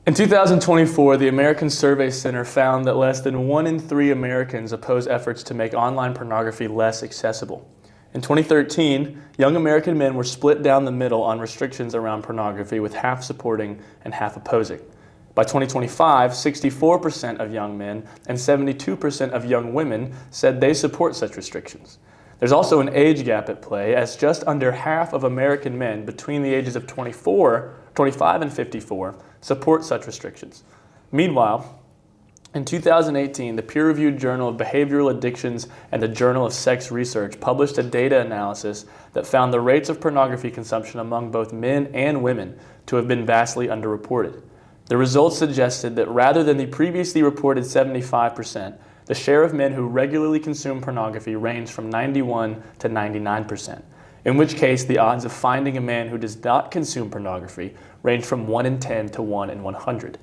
In 2024, the American Survey Center found that less than 1 in 3 Americans oppose efforts to make online pornography less accessible. In 2013, young American men were split down the middle on restrictions around pornography, with half supporting and half opposing. By 2025, 64% of young men and 72% of young women said they support such restrictions. There's also an age gap at play, as just under half of American men between the ages of 25 and 54 support such restrictions. Meanwhile, in 2018, the peer-reviewed Journal of Behavioral Addictions and the Journal of Sex Research published a data analysis that found the rates of pornography consumption among both men and women to have been vastly underreported. The results suggested that rather than the previously reported 75%, the share of men who regularly consume pornography ranged from 91 to 99%, in which case the odds of finding a man who does not consume pornography range from 1 in 10 to 1 in 100.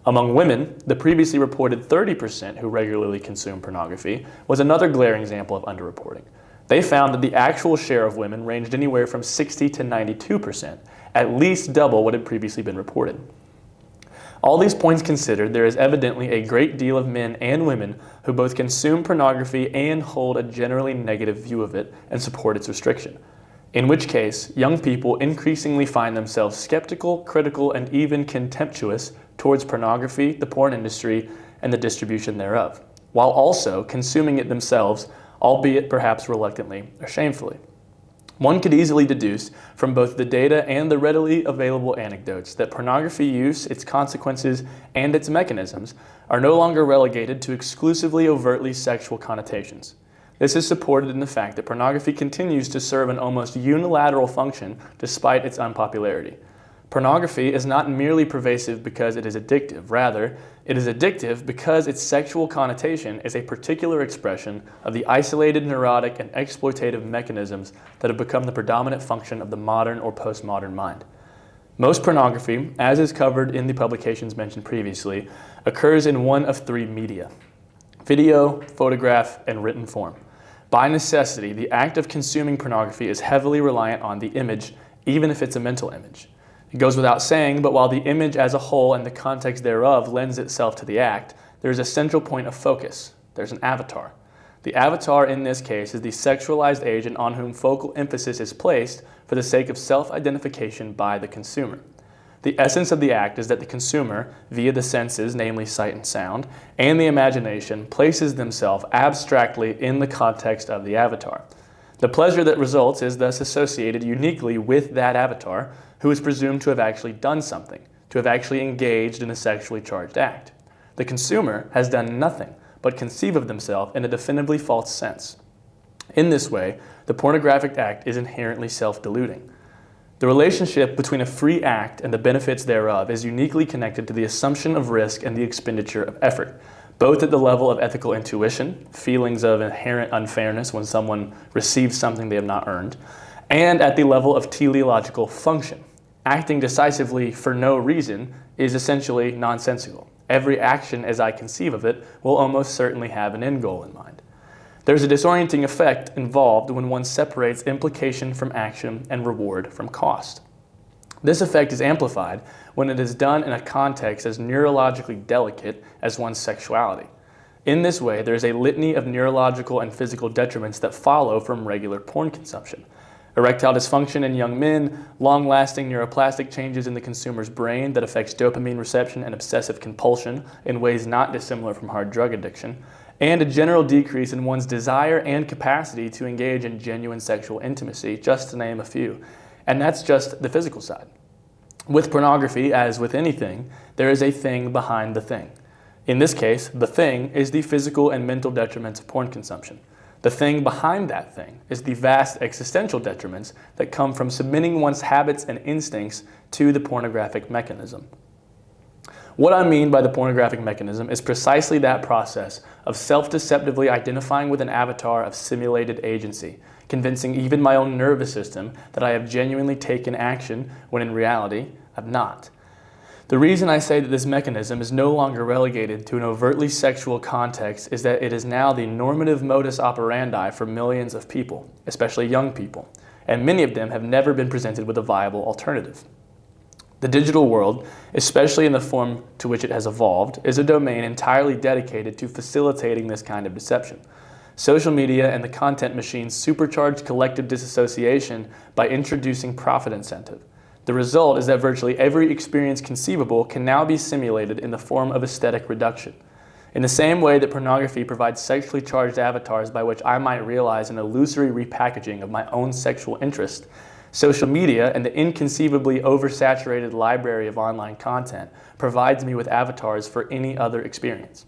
Among women, the previously reported 30% who regularly consume pornography was another glaring example of underreporting. They found that the actual share of women ranged anywhere from 60 to 92%, at least double what had previously been reported. All these points considered, there is evidently a great deal of men and women who both consume pornography and hold a generally negative view of it and support its restriction. In which case, young people increasingly find themselves skeptical, critical, and even contemptuous towards pornography, the porn industry, and the distribution thereof, while also consuming it themselves, albeit perhaps reluctantly or shamefully. One could easily deduce from both the data and the readily available anecdotes that pornography use, its consequences, and its mechanisms are no longer relegated to exclusively overtly sexual connotations. This is supported in the fact that pornography continues to serve an almost unilateral function despite its unpopularity. Pornography is not merely pervasive because it is addictive. Rather, it is addictive because its sexual connotation is a particular expression of the isolated, neurotic, and exploitative mechanisms that have become the predominant function of the modern or postmodern mind. Most pornography, as is covered in the publications mentioned previously, occurs in one of 3 media: video, photograph, and written form. By necessity, the act of consuming pornography is heavily reliant on the image, even if it's a mental image. It goes without saying, but while the image as a whole and the context thereof lends itself to the act, there is a central point of focus. There's an avatar. The avatar in this case is the sexualized agent on whom focal emphasis is placed for the sake of self-identification by the consumer. The essence of the act is that the consumer, via the senses, namely sight and sound, and the imagination, places themselves abstractly in the context of the avatar. The pleasure that results is thus associated uniquely with that avatar, who is presumed to have actually done something, to have actually engaged in a sexually charged act. The consumer has done nothing but conceive of themselves in a definitively false sense. In this way, the pornographic act is inherently self-deluding. The relationship between a free act and the benefits thereof is uniquely connected to the assumption of risk and the expenditure of effort, both at the level of ethical intuition, feelings of inherent unfairness when someone receives something they have not earned, and at the level of teleological function. Acting decisively for no reason is essentially nonsensical. Every action, as I conceive of it, will almost certainly have an end goal in mind. There's a disorienting effect involved when one separates implication from action and reward from cost. This effect is amplified when it is done in a context as neurologically delicate as one's sexuality. In this way, there is a litany of neurological and physical detriments that follow from regular porn consumption. Erectile dysfunction in young men, long-lasting neuroplastic changes in the consumer's brain that affects dopamine reception and obsessive compulsion in ways not dissimilar from hard drug addiction, and a general decrease in one's desire and capacity to engage in genuine sexual intimacy, just to name a few. And that's just the physical side. With pornography, as with anything, there is a thing behind the thing. In this case, the thing is the physical and mental detriments of porn consumption. The thing behind that thing is the vast existential detriments that come from submitting one's habits and instincts to the pornographic mechanism. What I mean by the pornographic mechanism is precisely that process of self-deceptively identifying with an avatar of simulated agency, convincing even my own nervous system that I have genuinely taken action when in reality I've not. The reason I say that this mechanism is no longer relegated to an overtly sexual context is that it is now the normative modus operandi for millions of people, especially young people, and many of them have never been presented with a viable alternative. The digital world, especially in the form to which it has evolved, is a domain entirely dedicated to facilitating this kind of deception. Social media and the content machines supercharge collective disassociation by introducing profit incentive. The result is that virtually every experience conceivable can now be simulated in the form of aesthetic reduction. In the same way that pornography provides sexually charged avatars by which I might realize an illusory repackaging of my own sexual interest, social media and the inconceivably oversaturated library of online content provides me with avatars for any other experience.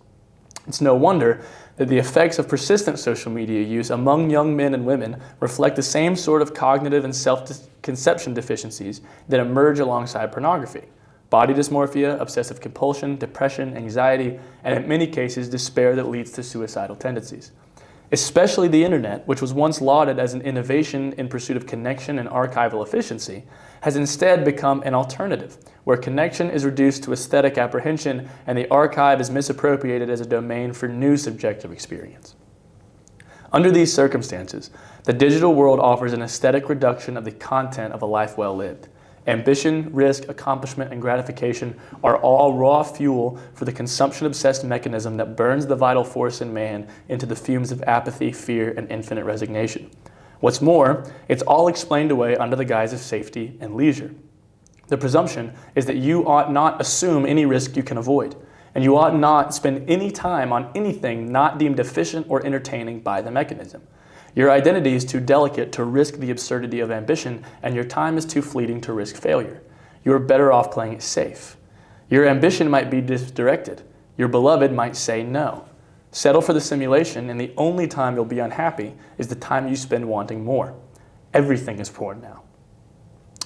It's no wonder that the effects of persistent social media use among young men and women reflect the same sort of cognitive and self-conception deficiencies that emerge alongside pornography: body dysmorphia, obsessive compulsion, depression, anxiety, and in many cases, despair that leads to suicidal tendencies. Especially the internet, which was once lauded as an innovation in pursuit of connection and archival efficiency, has instead become an alternative, where connection is reduced to aesthetic apprehension and the archive is misappropriated as a domain for new subjective experience. Under these circumstances, the digital world offers an aesthetic reduction of the content of a life well lived. Ambition, risk, accomplishment, and gratification are all raw fuel for the consumption-obsessed mechanism that burns the vital force in man into the fumes of apathy, fear, and infinite resignation. What's more, it's all explained away under the guise of safety and leisure. The presumption is that you ought not assume any risk you can avoid, and you ought not spend any time on anything not deemed efficient or entertaining by the mechanism. Your identity is too delicate to risk the absurdity of ambition, and your time is too fleeting to risk failure. You are better off playing it safe. Your ambition might be misdirected. Your beloved might say no. Settle for the simulation, and the only time you'll be unhappy is the time you spend wanting more. Everything is porn now.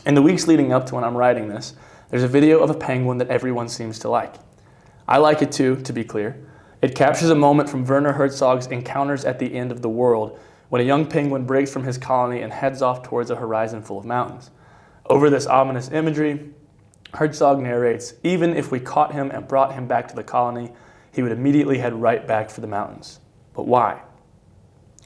In the weeks leading up to when I'm writing this, there's a video of a penguin that everyone seems to like. I like it too, to be clear. It captures a moment from Werner Herzog's Encounters at the End of the World, when a young penguin breaks from his colony and heads off towards a horizon full of mountains. Over this ominous imagery, Herzog narrates, even if we caught him and brought him back to the colony, he would immediately head right back for the mountains. But why?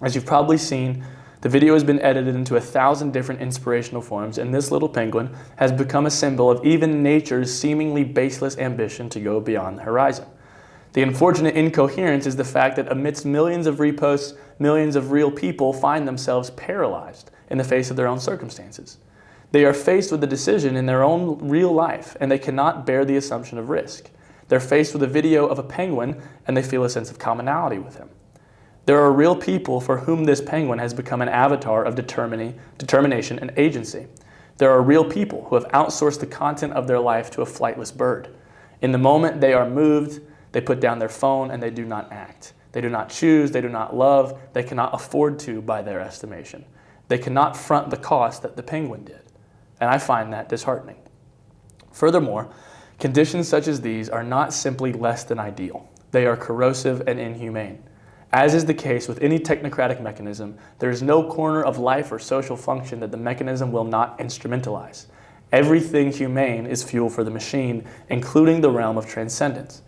As you've probably seen, the video has been edited into 1,000 different inspirational forms, and this little penguin has become a symbol of even nature's seemingly baseless ambition to go beyond the horizon. The unfortunate incoherence is the fact that amidst millions of reposts, millions of real people find themselves paralyzed in the face of their own circumstances. They are faced with a decision in their own real life, and they cannot bear the assumption of risk. They're faced with a video of a penguin, and they feel a sense of commonality with him. There are real people for whom this penguin has become an avatar of determination and agency. There are real people who have outsourced the content of their life to a flightless bird. In the moment they are moved, they put down their phone and they do not act. They do not choose, they do not love, they cannot afford to by their estimation. They cannot front the cost that the penguin did. And I find that disheartening. Furthermore, conditions such as these are not simply less than ideal. They are corrosive and inhumane. As is the case with any technocratic mechanism, there is no corner of life or social function that the mechanism will not instrumentalize. Everything humane is fuel for the machine, including the realm of transcendence.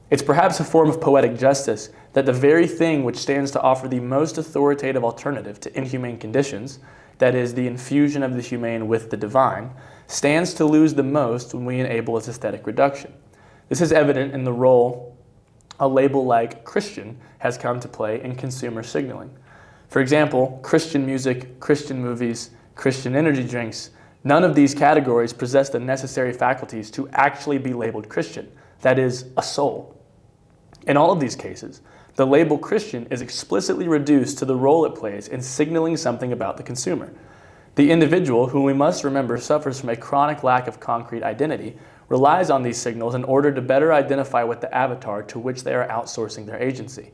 It's perhaps a form of poetic justice that the very thing which stands to offer the most authoritative alternative to inhumane conditions, that is, the infusion of the humane with the divine, stands to lose the most when we enable its aesthetic reduction. This is evident in the role a label like Christian has come to play in consumer signaling. For example, Christian music, Christian movies, Christian energy drinks, none of these categories possess the necessary faculties to actually be labeled Christian, that is, a soul. In all of these cases, the label Christian is explicitly reduced to the role it plays in signaling something about the consumer. The individual, who we must remember suffers from a chronic lack of concrete identity, relies on these signals in order to better identify with the avatar to which they are outsourcing their agency.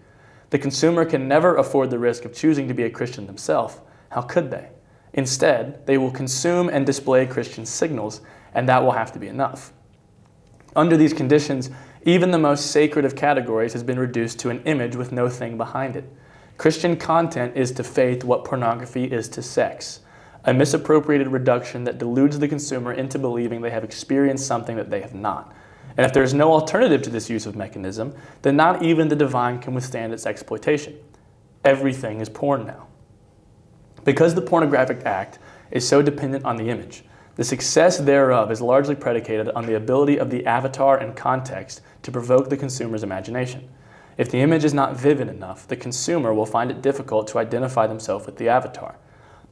The consumer can never afford the risk of choosing to be a Christian themselves. How could they? Instead, they will consume and display Christian signals, and that will have to be enough. Under these conditions, even the most sacred of categories has been reduced to an image with no thing behind it. Christian content is to faith what pornography is to sex, a misappropriated reduction that deludes the consumer into believing they have experienced something that they have not. And if there is no alternative to this use of mechanism, then not even the divine can withstand its exploitation. Everything is porn now. Because the pornographic act is so dependent on the image, The success thereof is largely predicated on the ability of the avatar and context to provoke the consumer's imagination. If the image is not vivid enough, the consumer will find it difficult to identify themselves with the avatar.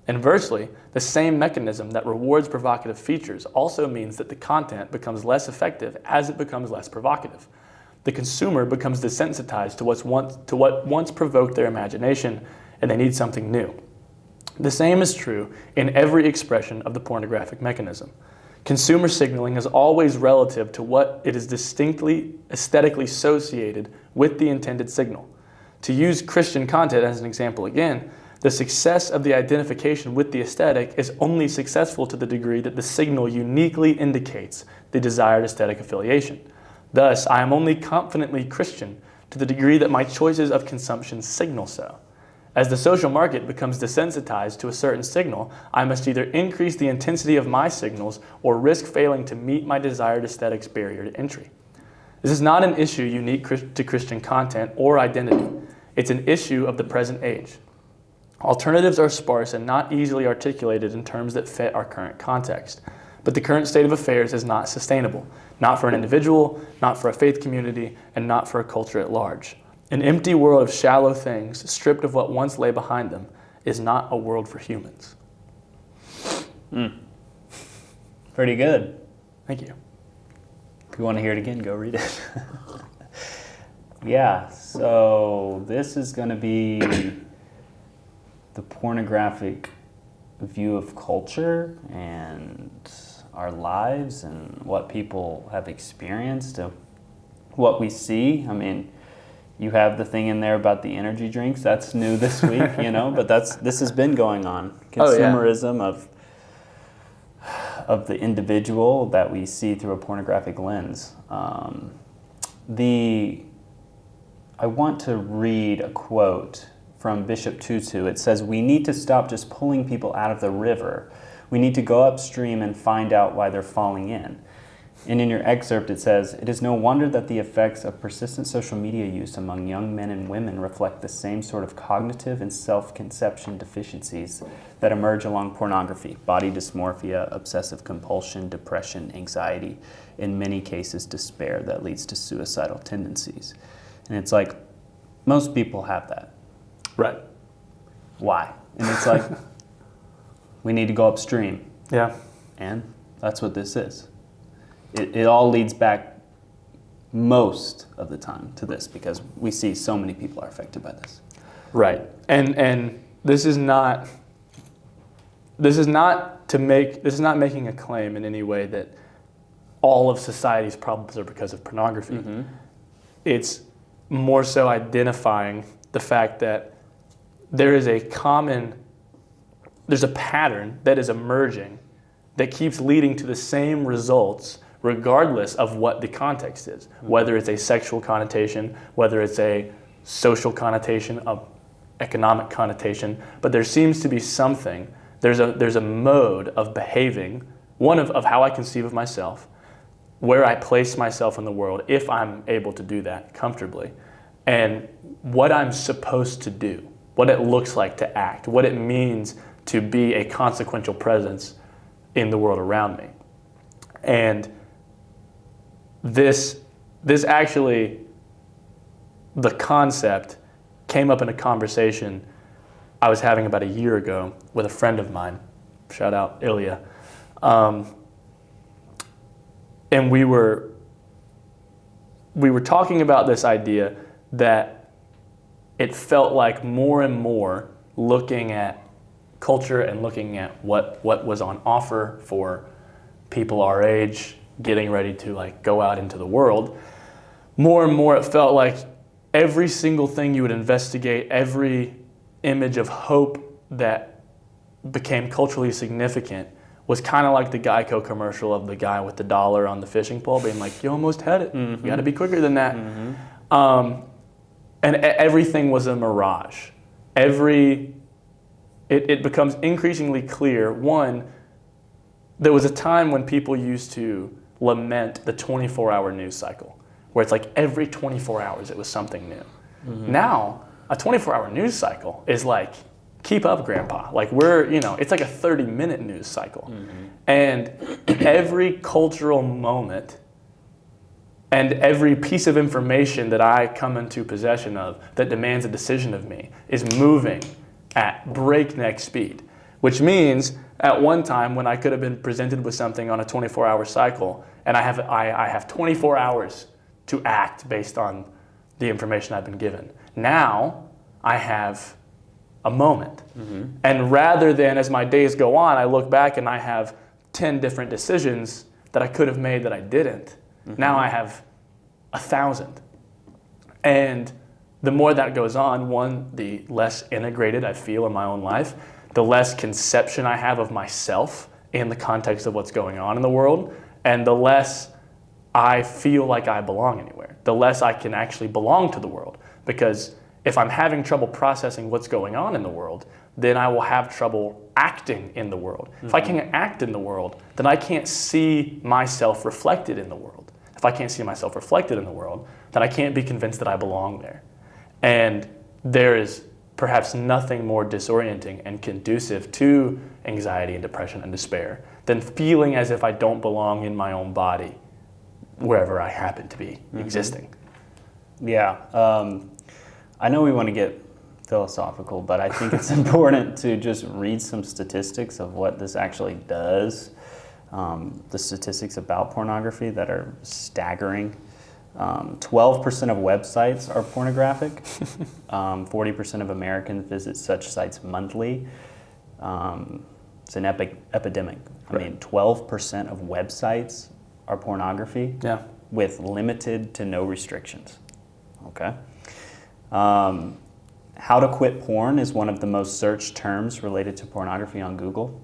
Inversely, the same mechanism that rewards provocative features also means that the content becomes less effective as it becomes less provocative. The consumer becomes desensitized to what once provoked their imagination, and they need something new. The same is true in every expression of the pornographic mechanism. Consumer signaling is always relative to what it is distinctly aesthetically associated with the intended signal. To use Christian content as an example again, the success of the identification with the aesthetic is only successful to the degree that the signal uniquely indicates the desired aesthetic affiliation. Thus, I am only confidently Christian to the degree that my choices of consumption signal so. As the social market becomes desensitized to a certain signal, I must either increase the intensity of my signals or risk failing to meet my desired aesthetics barrier to entry. This is not an issue unique to Christian content or identity. It's an issue of the present age. Alternatives are sparse and not easily articulated in terms that fit our current context. But the current state of affairs is not sustainable, not for an individual, not for a faith community, and not for a culture at large. An empty world of shallow things, stripped of what once lay behind them, is not a world for humans. Pretty good. Thank you. If you want to hear it again, go read it. Yeah, so this is going to be the pornographic view of culture and our lives and what people have experienced, what we see. I mean, you have the thing in there about the energy drinks. That's new this week, but this has been going on. Consumerism of the individual that we see through a pornographic lens. I want to read a quote from Bishop Tutu. It says, "We need to stop just pulling people out of the river. We need to go upstream and find out why they're falling in." And in your excerpt it says, "It is no wonder that the effects of persistent social media use among young men and women reflect the same sort of cognitive and self-conception deficiencies that emerge along pornography: body dysmorphia, obsessive compulsion, depression, anxiety, in many cases despair that leads to suicidal tendencies." And it's like, most people have that. Right. Why? And it's like, we need to go upstream. Yeah. And that's what this is. It all leads back most of the time to this, because we see so many people are affected by this. Right. And this is not making a claim in any way that all of society's problems are because of pornography. Mm-hmm. It's more so identifying the fact that there's a pattern that is emerging that keeps leading to the same results regardless of what the context is, whether it's a sexual connotation, whether it's a social connotation, a economic connotation, but there seems to be something, there's a mode of behaving, one of how I conceive of myself, where I place myself in the world, if I'm able to do that comfortably, and what I'm supposed to do, what it looks like to act, what it means to be a consequential presence in the world around me. And this actually, the concept came up in a conversation I was having about a year ago with a friend of mine, shout out Ilya, and we were talking about this idea that it felt like more and more looking at culture and looking at what was on offer for people our age getting ready to go out into the world, more and more it felt like every single thing you would investigate, every image of hope that became culturally significant was kind of like the Geico commercial of the guy with the dollar on the fishing pole being like, "You almost had it. Mm-hmm. You got to be quicker than that." Mm-hmm. And everything was a mirage. It becomes increasingly clear. One, there was a time when people used to lament the 24-hour news cycle, where it's like every 24 hours it was something new. Mm-hmm. Now, a 24-hour news cycle is like keep up, Grandpa. Like it's like a 30-minute news cycle. And every cultural moment and every piece of information that I come into possession of that demands a decision of me is moving at breakneck speed, which means at one time when I could have been presented with something on a 24-hour cycle, and I have 24 hours to act based on the information I've been given. Now I have a moment. And rather than as my days go on, I look back and I have 10 different decisions that I could have made that I didn't. Now I have 1,000. And the more that goes on, one, the less integrated I feel in my own life, the less conception I have of myself in the context of what's going on in the world, and the less I feel like I belong anywhere, the less I can actually belong to the world. Because if I'm having trouble processing what's going on in the world, then I will have trouble acting in the world. If I can't act in the world, then I can't see myself reflected in the world. If I can't see myself reflected in the world, then I can't be convinced that I belong there. And there is perhaps nothing more disorienting and conducive to anxiety and depression and despair than feeling as if I don't belong in my own body wherever I happen to be existing. Yeah. I know we want to get philosophical, but I think it's important to just read some statistics of what this actually does. The statistics about pornography that are staggering. 12% of websites are pornographic. 40% of Americans visit such sites monthly. It's an epidemic. Right. I mean, 12% of websites are pornography with limited to no restrictions. Okay. How to quit porn is one of the most searched terms related to pornography on Google.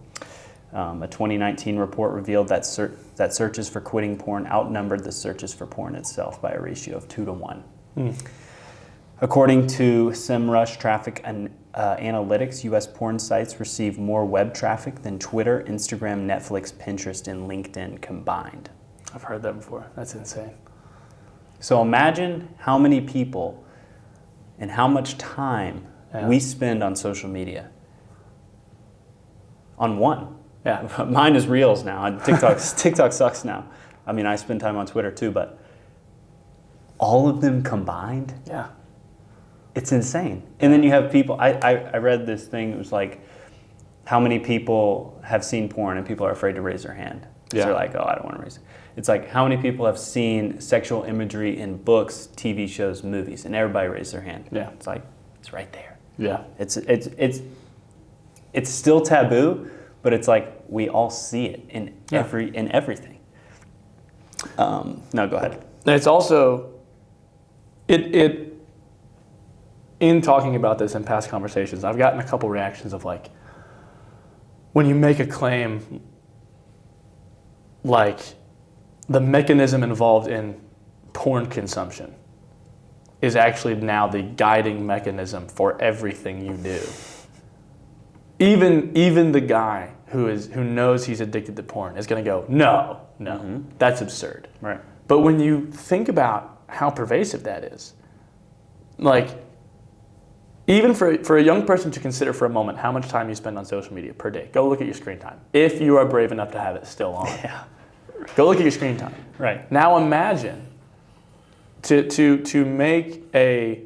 A 2019 report revealed that searches for quitting porn outnumbered the searches for porn itself by a ratio of 2 to 1. According to SEMrush Traffic and Analytics, U.S. porn sites receive more web traffic than Twitter, Instagram, Netflix, Pinterest, and LinkedIn combined. I've heard that before. That's insane. So imagine how many people and how much time we spend on social media. On one. Yeah. Mine is Reels now. TikTok sucks now. I mean, I spend time on Twitter too, but all of them combined? Yeah. It's insane. And then you have people, I read this thing, it was like, how many people have seen porn and people are afraid to raise their hand. Yeah. So they're like, oh, I don't want to raise it. It's like, how many people have seen sexual imagery in books, TV shows, movies, and everybody raised their hand. Yeah. It's like, it's right there. Yeah. It's still taboo, but it's like we all see it in everything. No, go ahead. And it's also in talking about this in past conversations, I've gotten a couple reactions of like, when you make a claim like the mechanism involved in porn consumption is actually now the guiding mechanism for everything you do. Even the guy who knows he's addicted to porn is going to go, no, that's absurd. Right. But when you think about how pervasive that is, like, even for a young person to consider for a moment how much time you spend on social media per day, go look at your screen time. If you are brave enough to have it still on. Yeah. Go look at your screen time. Right. Now imagine to make a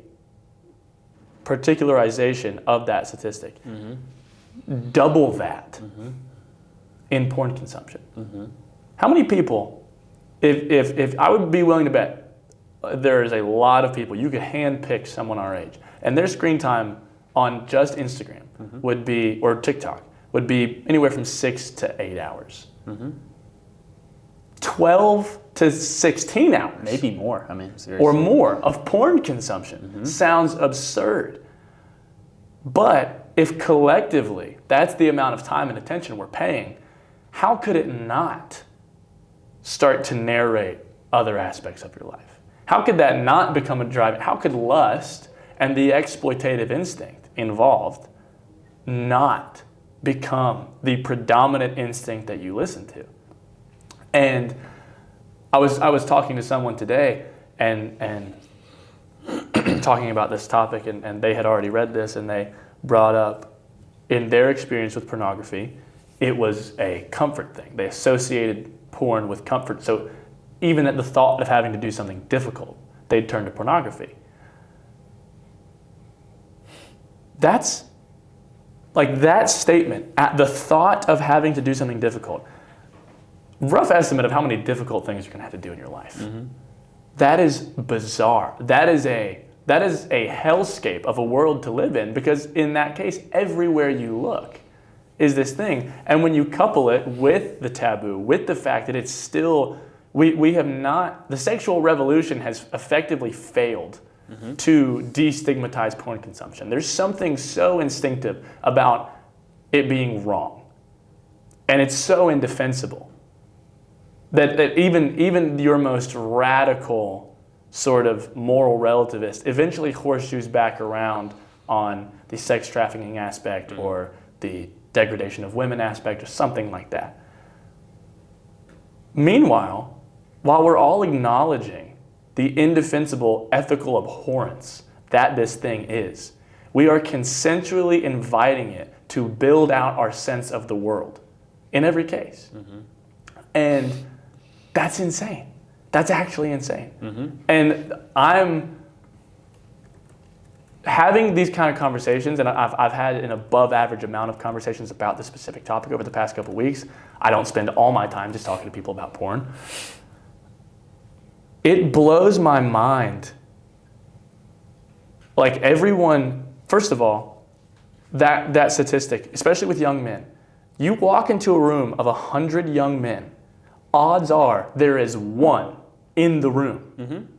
particularization of that statistic, double that in porn consumption. How many people, if I would be willing to bet, there is a lot of people, you could handpick someone our age, and their screen time on just Instagram would be, or TikTok, would be anywhere from 6 to 8 hours. 12 to 16 hours. Maybe more. I mean, seriously. Or more of porn consumption. Sounds absurd. But if collectively that's the amount of time and attention we're paying, how could it not start to narrate other aspects of your life? How could that not become a drive? How could lust and the exploitative instinct involved not become the predominant instinct that you listen to? And I was talking to someone today and talking about this topic, and they had already read this, and they brought up in their experience with pornography, it was a comfort thing. They associated porn with comfort. So even at the thought of having to do something difficult, they'd turn to pornography. That's like that statement, at the thought of having to do something difficult. Rough estimate of how many difficult things you're going to have to do in your life. Mm-hmm. That is bizarre. That is a hellscape of a world to live in, because in that case, everywhere you look is this thing. And when you couple it with the taboo, with the fact that it's still, we have not, the sexual revolution has effectively failed to destigmatize porn consumption. There's something so instinctive about it being wrong. And it's so indefensible that even your most radical sort of moral relativist eventually horseshoes back around on the sex trafficking aspect or the degradation of women aspect or something like that. Meanwhile, while we're all acknowledging the indefensible ethical abhorrence that this thing is, we are consensually inviting it to build out our sense of the world in every case. Mm-hmm. And that's insane. That's actually insane. Mm-hmm. And I'm having these kind of conversations, and I've had an above average amount of conversations about this specific topic over the past couple of weeks. I don't spend all my time just talking to people about porn. It blows my mind. Like everyone, first of all, that statistic, especially with young men, you walk into a room of 100 young men, odds are there is one in the room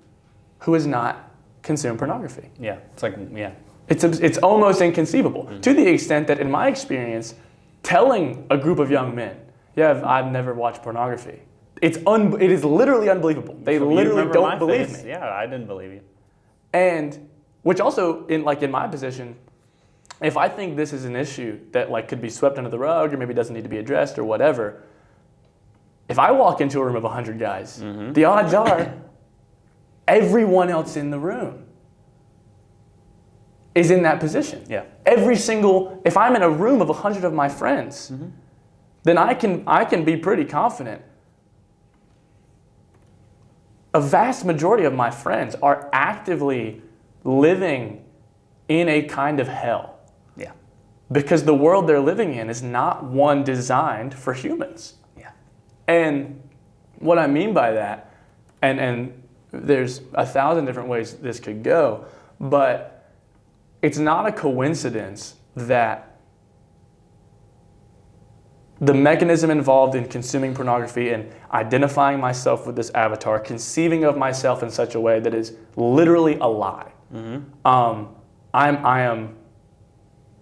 who has not consumed pornography. Yeah, it's like, yeah. It's almost inconceivable, to the extent that in my experience, telling a group of young men, yeah, I've never watched pornography, it is literally unbelievable. They literally don't believe me. Yeah, I didn't believe you. And which also, in my position, if I think this is an issue that like could be swept under the rug or maybe doesn't need to be addressed or whatever, if I walk into a room of 100 guys, the odds are everyone else in the room is in that position. Yeah. If I'm in a room of 100 of my friends, then I can be pretty confident a vast majority of my friends are actively living in a kind of hell. Yeah. Because the world they're living in is not one designed for humans. Yeah. And what I mean by that, and there's 1,000 different ways this could go, but it's not a coincidence that the mechanism involved in consuming pornography and identifying myself with this avatar, conceiving of myself in such a way that is literally a lie. I am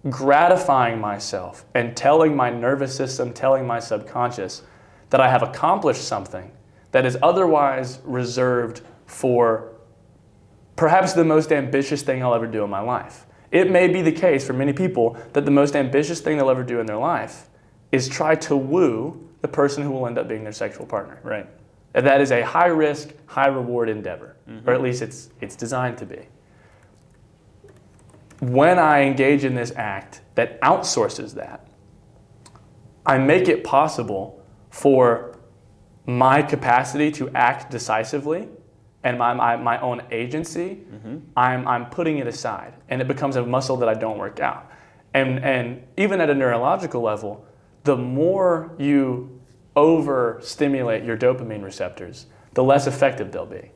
gratifying myself and telling my nervous system, telling my subconscious that I have accomplished something that is otherwise reserved for perhaps the most ambitious thing I'll ever do in my life. It may be the case for many people that the most ambitious thing they'll ever do in their life is try to woo the person who will end up being their sexual partner. Right. And that is a high-risk, high-reward endeavor, or at least it's designed to be. When I engage in this act that outsources that, I make it possible for my capacity to act decisively and my own agency, I'm putting it aside, and it becomes a muscle that I don't work out. And even at a neurological level, the more you overstimulate your dopamine receptors, the less effective they'll be.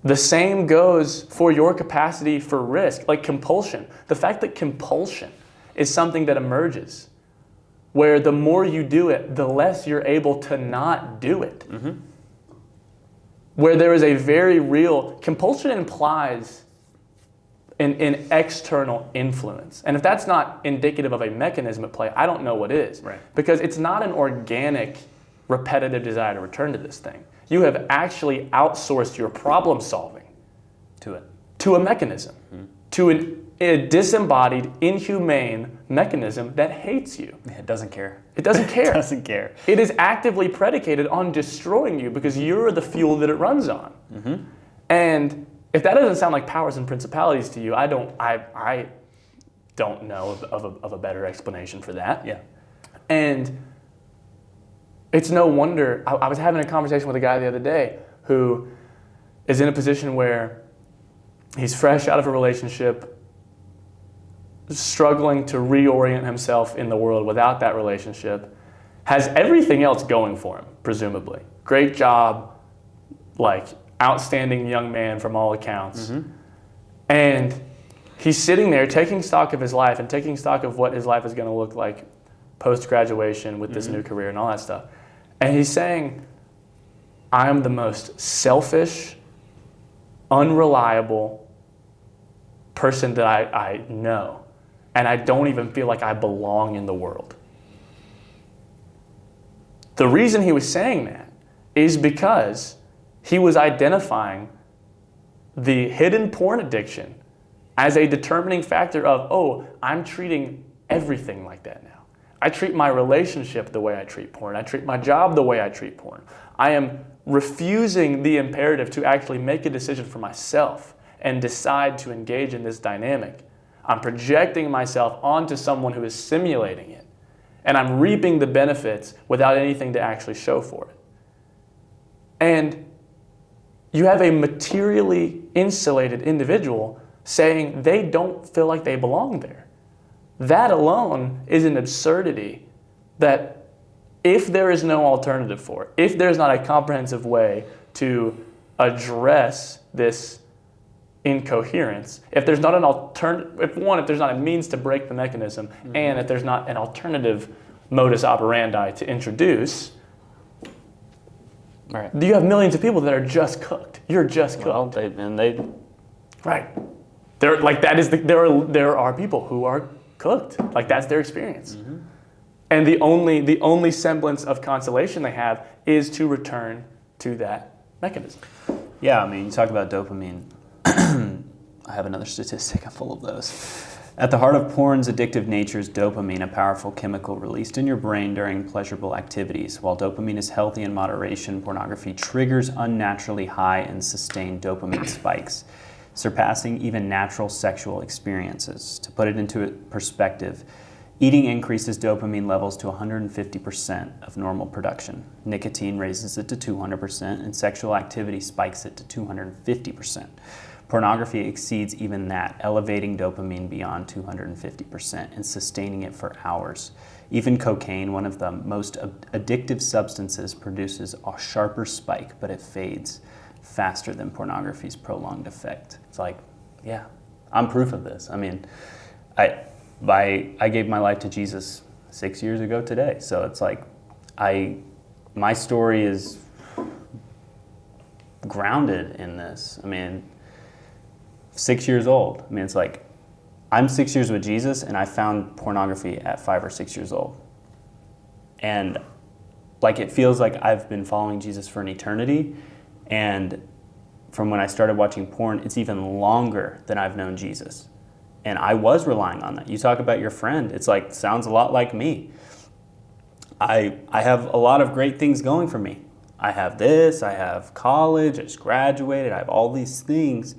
The same goes for your capacity for risk, like compulsion. The fact that compulsion is something that emerges, where the more you do it, the less you're able to not do it. Where there is a very real, compulsion implies an external influence. And if that's not indicative of a mechanism at play, I don't know what is. Right. Because it's not an organic, repetitive desire to return to this thing. You have actually outsourced your problem solving to a mechanism, to a disembodied, inhumane mechanism that hates you. It doesn't care. It doesn't care. It doesn't care. It is actively predicated on destroying you because you're the fuel that it runs on. And if that doesn't sound like powers and principalities to you, don't know of a better explanation for that. Yeah. And it's no wonder, I was having a conversation with a guy the other day who is in a position where he's fresh out of a relationship, struggling to reorient himself in the world without that relationship, has everything else going for him, presumably. Great job, like outstanding young man from all accounts. Mm-hmm. And he's sitting there taking stock of his life and taking stock of what his life is going to look like post-graduation with this new career and all that stuff. And he's saying, I am the most selfish, unreliable person that I know. And I don't even feel like I belong in the world. The reason he was saying that is because he was identifying the hidden porn addiction as a determining factor of, oh, I'm treating everything like that now. I treat my relationship the way I treat porn. I treat my job the way I treat porn. I am refusing the imperative to actually make a decision for myself and decide to engage in this dynamic. I'm projecting myself onto someone who is simulating it, and I'm reaping the benefits without anything to actually show for it. And you have a materially insulated individual saying they don't feel like they belong there. That alone is an absurdity that if there is no alternative for it, if there's not a comprehensive way to address this incoherence, if there's not an alternative, if there's not a means to break the mechanism, and if there's not an alternative modus operandi to introduce, right, you have millions of people that are just cooked. You're just cooked. Well, right. There are people who are cooked. Like that's their experience. Mm-hmm. And the only semblance of consolation they have is to return to that mechanism. Yeah, I mean, you talk about dopamine. I have another statistic. I'm full of those. At the heart of porn's addictive nature is dopamine, a powerful chemical released in your brain during pleasurable activities. While dopamine is healthy in moderation, pornography triggers unnaturally high and sustained dopamine spikes, surpassing even natural sexual experiences. To put it into perspective, eating increases dopamine levels to 150% of normal production. Nicotine raises it to 200%, and sexual activity spikes it to 250%. Pornography exceeds even that, elevating dopamine beyond 250% and sustaining it for hours. Even cocaine, one of the most addictive substances, produces a sharper spike, but it fades faster than pornography's prolonged effect. It's like, yeah, I'm proof of this. I mean, I gave my life to Jesus 6 years ago today. So it's like, my story is grounded in this. I mean, 6 years old. I mean, it's like, I'm 6 years with Jesus and I found pornography at 5 or 6 years old. And like, it feels like I've been following Jesus for an eternity. And from when I started watching porn, it's even longer than I've known Jesus. And I was relying on that. You talk about your friend, it's like, sounds a lot like me. I have a lot of great things going for me. I have this, I have college, I just graduated, I have all these things,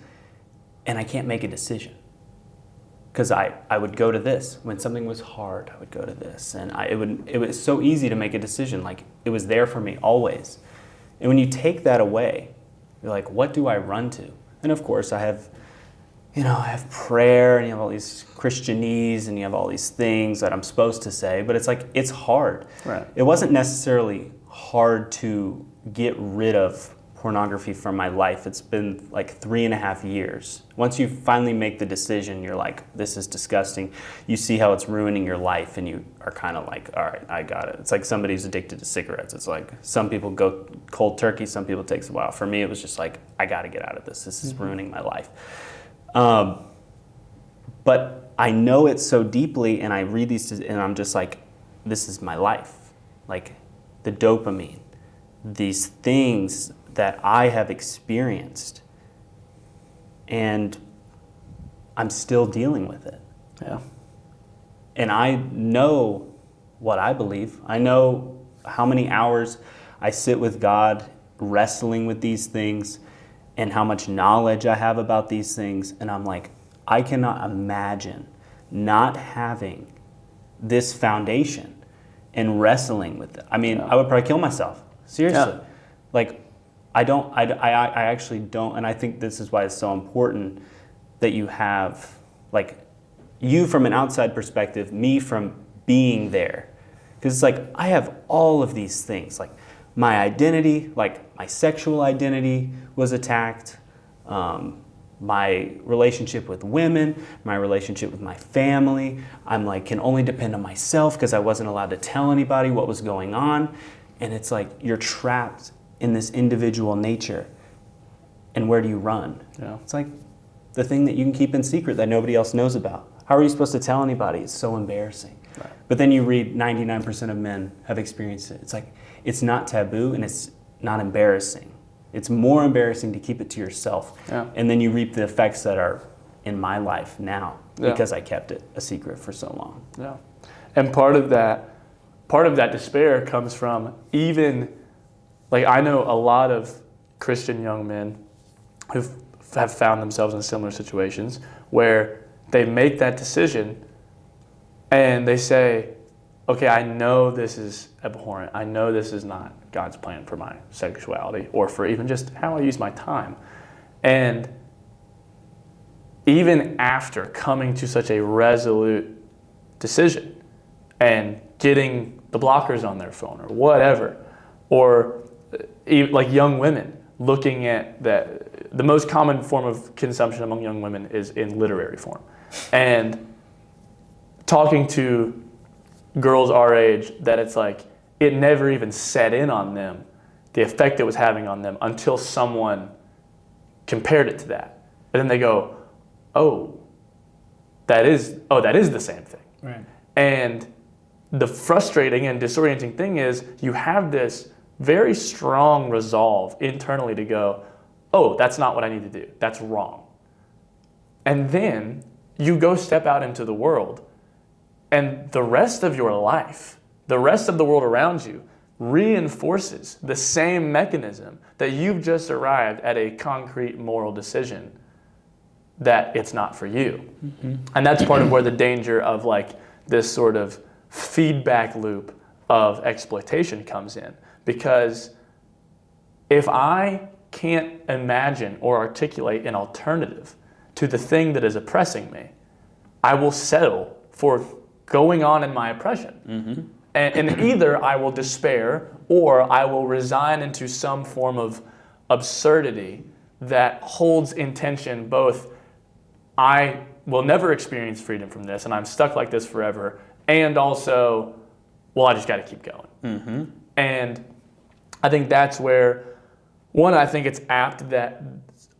and I can't make a decision. Because I would go to this. When something was hard, I would go to this. And it was so easy to make a decision, like it was there for me always. And when you take that away, you're like, what do I run to? And of course I have prayer, and you have all these Christianese, and you have all these things that I'm supposed to say, but it's like, it's hard. Right. It wasn't necessarily hard to get rid of pornography from my life. It's been like 3.5 years. Once you finally make the decision, you're like, this is disgusting. You see how it's ruining your life, and you are kind of like, all right, I got it. It's like somebody who's addicted to cigarettes. It's like, some people go cold turkey, some people it takes a while. For me, it was just like, I got to get out of this. This is ruining my life. But I know it so deeply, and I read these, and I'm just like, this is my life. Like the dopamine, these things that I have experienced, and I'm still dealing with it. Yeah. And I know what I believe. I know how many hours I sit with God wrestling with these things, and how much knowledge I have about these things. And I'm like, I cannot imagine not having this foundation and wrestling with it. I mean, Yeah. I would probably kill myself. Seriously. Yeah. Like, I actually don't, and I think this is why it's so important that you have, like, you from an outside perspective, me from being there. Because it's like, I have all of these things, like my identity, like my sexual identity was attacked, my relationship with women, my relationship with my family. I'm like, can only depend on myself because I wasn't allowed to tell anybody what was going on. And it's like, you're trapped in this individual nature. And where do you run? Yeah. It's like the thing that you can keep in secret that nobody else knows about. How are you supposed to tell anybody? It's so embarrassing. Right. But then you read 99% of men have experienced it. It's like, it's not taboo and it's not embarrassing. It's more embarrassing to keep it to yourself. Yeah. And then you reap the effects that are in my life now Yeah. because I kept it a secret for so long. Yeah. And part of that despair comes from even, like, I know a lot of Christian young men who have found themselves in similar situations where they make that decision and they say, okay, I know this is abhorrent. I know this is not God's plan for my sexuality or for even just how I use my time. And even after coming to such a resolute decision and getting the blockers on their phone or whatever, or like young women looking at that, the most common form of consumption among young women is in literary form. And talking to girls our age, that it's like it never even set in on them, the effect it was having on them, until someone compared it to that. And then they go, oh, that is the same thing. Right. And the frustrating and disorienting thing is you have this very strong resolve internally to go, oh, that's not what I need to do. That's wrong. And then you go step out into the world, and the rest of your life, the rest of the world around you, reinforces the same mechanism that you've just arrived at a concrete moral decision that it's not for you. Mm-hmm. And that's part of where the danger of like this sort of feedback loop of exploitation comes in. Because if I can't imagine or articulate an alternative to the thing that is oppressing me, I will settle for going on in my oppression. Mm-hmm. And either I will despair or I will resign into some form of absurdity that holds in tension both I will never experience freedom from this and I'm stuck like this forever, and also, well, I just got to keep going. Mm-hmm. And I think that's where, one, I think it's apt that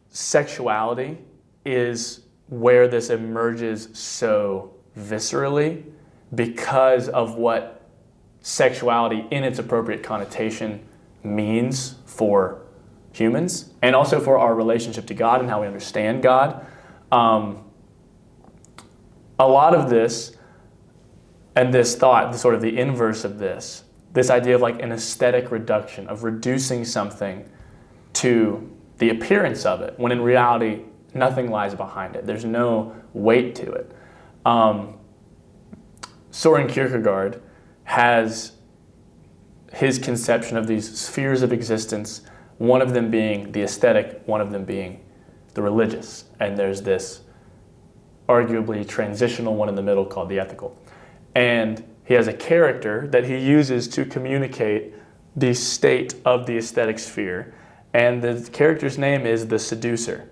sexuality is where this emerges so viscerally because of what sexuality in its appropriate connotation means for humans and also for our relationship to God and how we understand God. A lot of this and this thought, the sort of the inverse of this idea of like an aesthetic reduction, of reducing something to the appearance of it, when in reality, nothing lies behind it. There's no weight to it. Soren Kierkegaard has his conception of these spheres of existence, one of them being the aesthetic, one of them being the religious. And there's this arguably transitional one in the middle called the ethical. And he has a character that he uses to communicate the state of the aesthetic sphere. And the character's name is the seducer.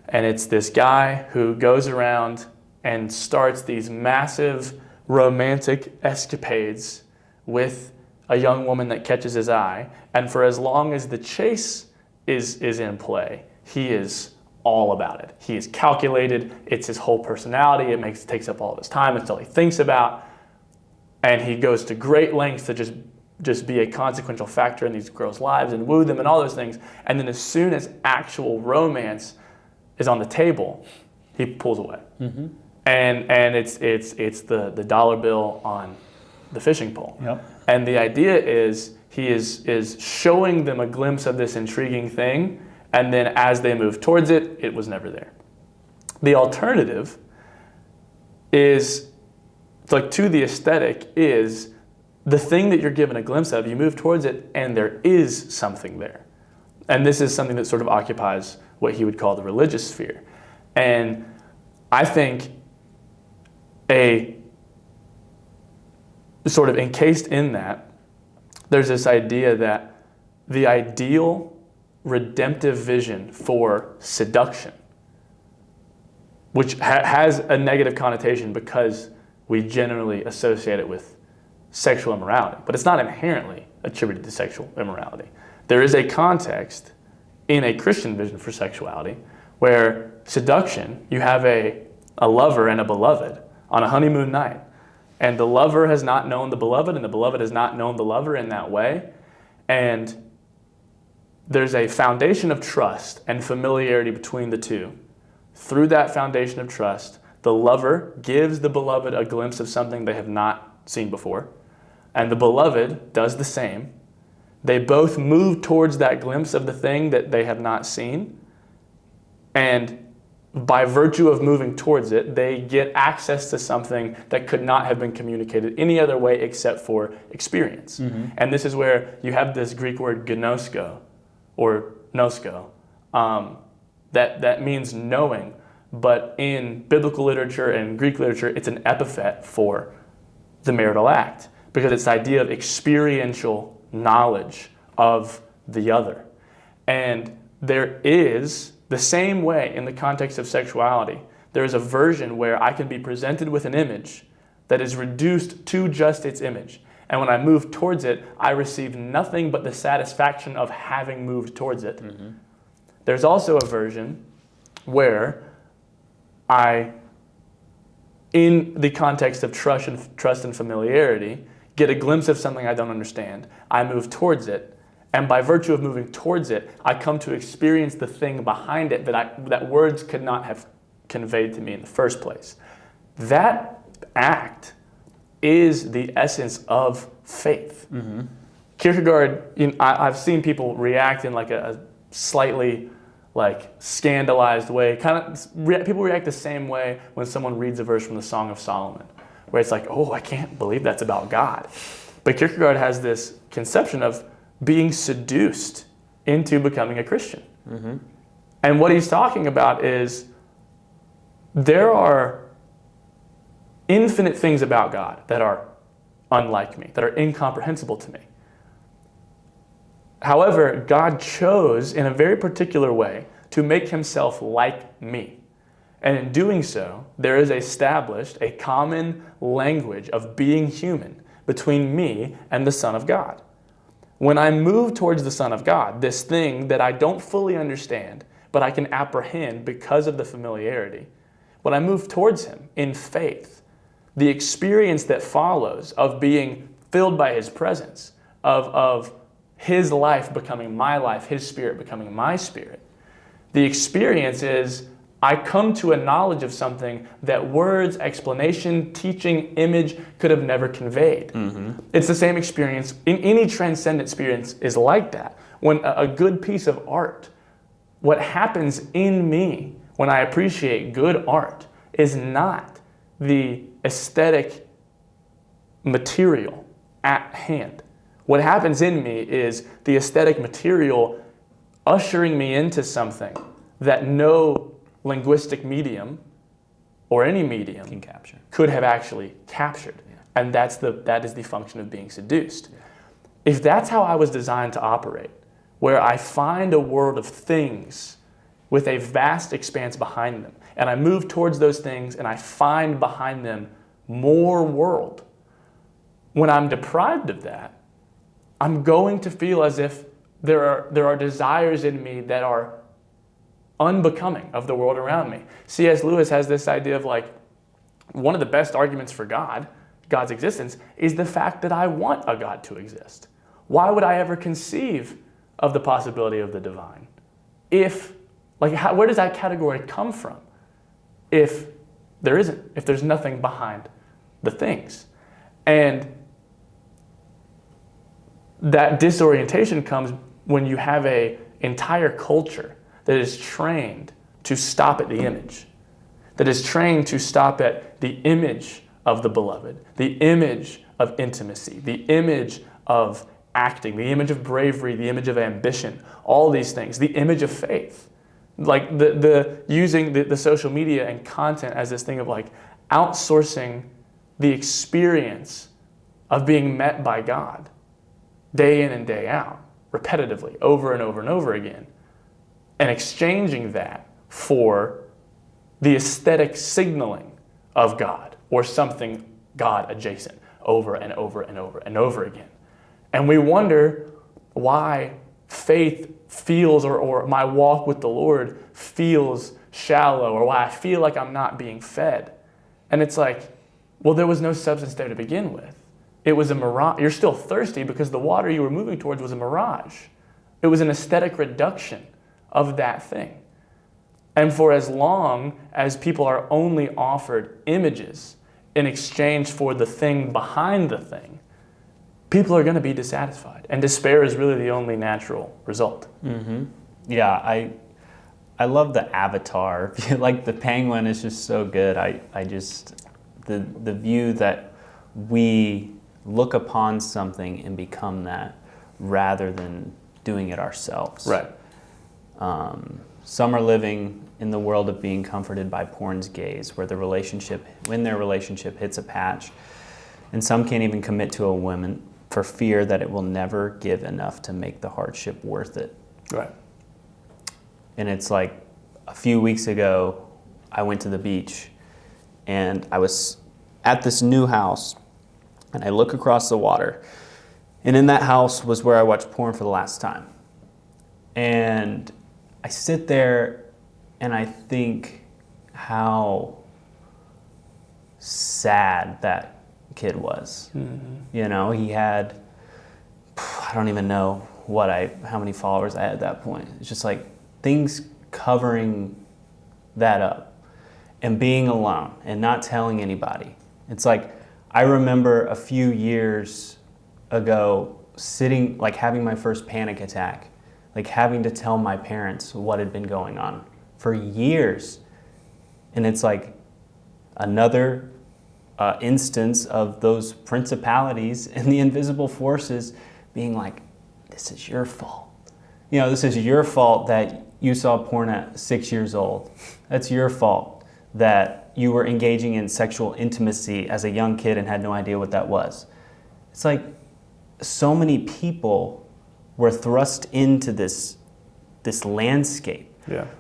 And it's this guy who goes around and starts these massive romantic escapades with a young woman that catches his eye. And for as long as the chase is in play, he is all about it. He is calculated. It's his whole personality. It takes up all of his time. It's all he thinks about. And he goes to great lengths to just be a consequential factor in these girls' lives and woo them and all those things. And then as soon as actual romance is on the table, he pulls away. Mm-hmm. And it's the dollar bill on the fishing pole. Yep. And the idea is he is showing them a glimpse of this intriguing thing, and then as they move towards it, it was never there. The alternative is like to the aesthetic is the thing that you're given a glimpse of. You move towards it and there is something there. And this is something that sort of occupies what he would call the religious sphere. And I think a sort of encased in that, there's this idea that the ideal redemptive vision for seduction, which has a negative connotation because we generally associate it with sexual immorality, but it's not inherently attributed to sexual immorality. There is a context in a Christian vision for sexuality where seduction, you have a lover and a beloved on a honeymoon night, and the lover has not known the beloved, and the beloved has not known the lover in that way, and there's a foundation of trust and familiarity between the two. Through that foundation of trust, the lover gives the beloved a glimpse of something they have not seen before, and the beloved does the same. They both move towards that glimpse of the thing that they have not seen, and by virtue of moving towards it, they get access to something that could not have been communicated any other way except for experience. Mm-hmm. And this is where you have this Greek word gnosko, or nosko, that means knowing, but in biblical literature and Greek literature, it's an epithet for the marital act, because it's the idea of experiential knowledge of the other. And there is, the same way in the context of sexuality, there is a version where I can be presented with an image that is reduced to just its image. And when I move towards it, I receive nothing but the satisfaction of having moved towards it. Mm-hmm. There's also a version where I, in the context of trust and familiarity, get a glimpse of something I don't understand. I move towards it, and by virtue of moving towards it, I come to experience the thing behind it that words could not have conveyed to me in the first place. That act is the essence of faith. Mm-hmm. Kierkegaard, I've seen people react in like a slightly like scandalized way. People react the same way when someone reads a verse from the Song of Solomon, where it's like, oh, I can't believe that's about God. But Kierkegaard has this conception of being seduced into becoming a Christian. Mm-hmm. And what he's talking about is there are infinite things about God that are unlike me, that are incomprehensible to me. However, God chose in a very particular way to make himself like me. And in doing so, there is established a common language of being human between me and the Son of God. When I move towards the Son of God, this thing that I don't fully understand, but I can apprehend because of the familiarity, when I move towards him in faith, the experience that follows of being filled by his presence, of his life becoming my life, his spirit becoming my spirit, the experience is I come to a knowledge of something that words, explanation, teaching, image could have never conveyed. Mm-hmm. It's the same experience. In any transcendent experience is like that. When a good piece of art, what happens in me when I appreciate good art is not the aesthetic material at hand. What happens in me is the aesthetic material ushering me into something that no linguistic medium or any medium can capture, could have actually captured. Yeah. And that is the function of being seduced. Yeah. If that's how I was designed to operate, where I find a world of things with a vast expanse behind them, and I move towards those things and I find behind them more world, when I'm deprived of that, I'm going to feel as if there are desires in me that are unbecoming of the world around me. C.S. Lewis has this idea of like, one of the best arguments for God's existence, is the fact that I want a God to exist. Why would I ever conceive of the possibility of the divine? Where does that category come from? If there's nothing behind the things. And that disorientation comes when you have an entire culture that is trained to stop at the image, that is trained to stop at the image of the beloved, the image of intimacy, the image of acting, the image of bravery, the image of ambition, all these things, the image of faith. Like the using the social media and content as this thing of like outsourcing the experience of being met by God day in and day out, repetitively, over and over and over again, and exchanging that for the aesthetic signaling of God or something God adjacent over and over and over and over again. And we wonder why faith feels, or my walk with the Lord feels shallow, or why I feel like I'm not being fed. And it's like, well, there was no substance there to begin with. It was a mirage. You're still thirsty because the water you were moving towards was a mirage. It was an aesthetic reduction of that thing. And for as long as people are only offered images in exchange for the thing behind the thing, people are going to be dissatisfied. And despair is really the only natural result. Mm-hmm. Yeah, I love the avatar. Like the penguin is just so good. I just, the view that we look upon something and become that rather than doing it ourselves. Right. Some are living in the world of being comforted by porn's gaze, where when their relationship hits a patch, and some can't even commit to a woman for fear that it will never give enough to make the hardship worth it. Right. And it's like a few weeks ago, I went to the beach and I was at this new house and I look across the water, and in that house was where I watched porn for the last time. And I sit there and I think how sad that kid was. Mm-hmm. You know, he had, I don't even know how many followers I had at that point. It's just like things covering that up and being alone and not telling anybody. It's like, I remember a few years ago sitting, like having my first panic attack, like having to tell my parents what had been going on for years. And it's like another instance of those principalities and the invisible forces being like, this is your fault. You know, this is your fault that you saw porn at 6 years old. That's your fault that you were engaging in sexual intimacy as a young kid and had no idea what that was. It's like so many people were thrust into this landscape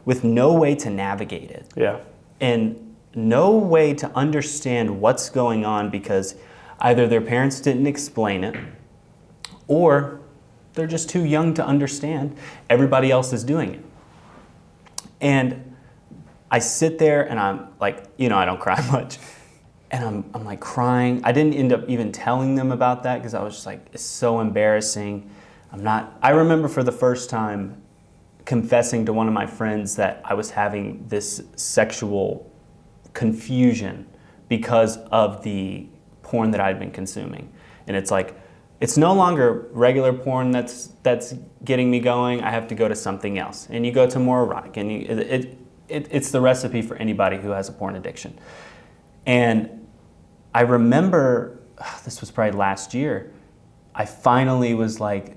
with no way to navigate it. Yeah. And no way to understand what's going on because either their parents didn't explain it or they're just too young to understand. Everybody else is doing it. And I sit there and I'm like, you know, I don't cry much. And I'm like crying. I didn't end up even telling them about that because I was just like, it's so embarrassing. I remember for the first time confessing to one of my friends that I was having this sexual confusion because of the porn that I'd been consuming. And it's like, it's no longer regular porn that's getting me going. I have to go to something else. And you go to more erotic. And it's the recipe for anybody who has a porn addiction. And I remember, this was probably last year, I finally was like,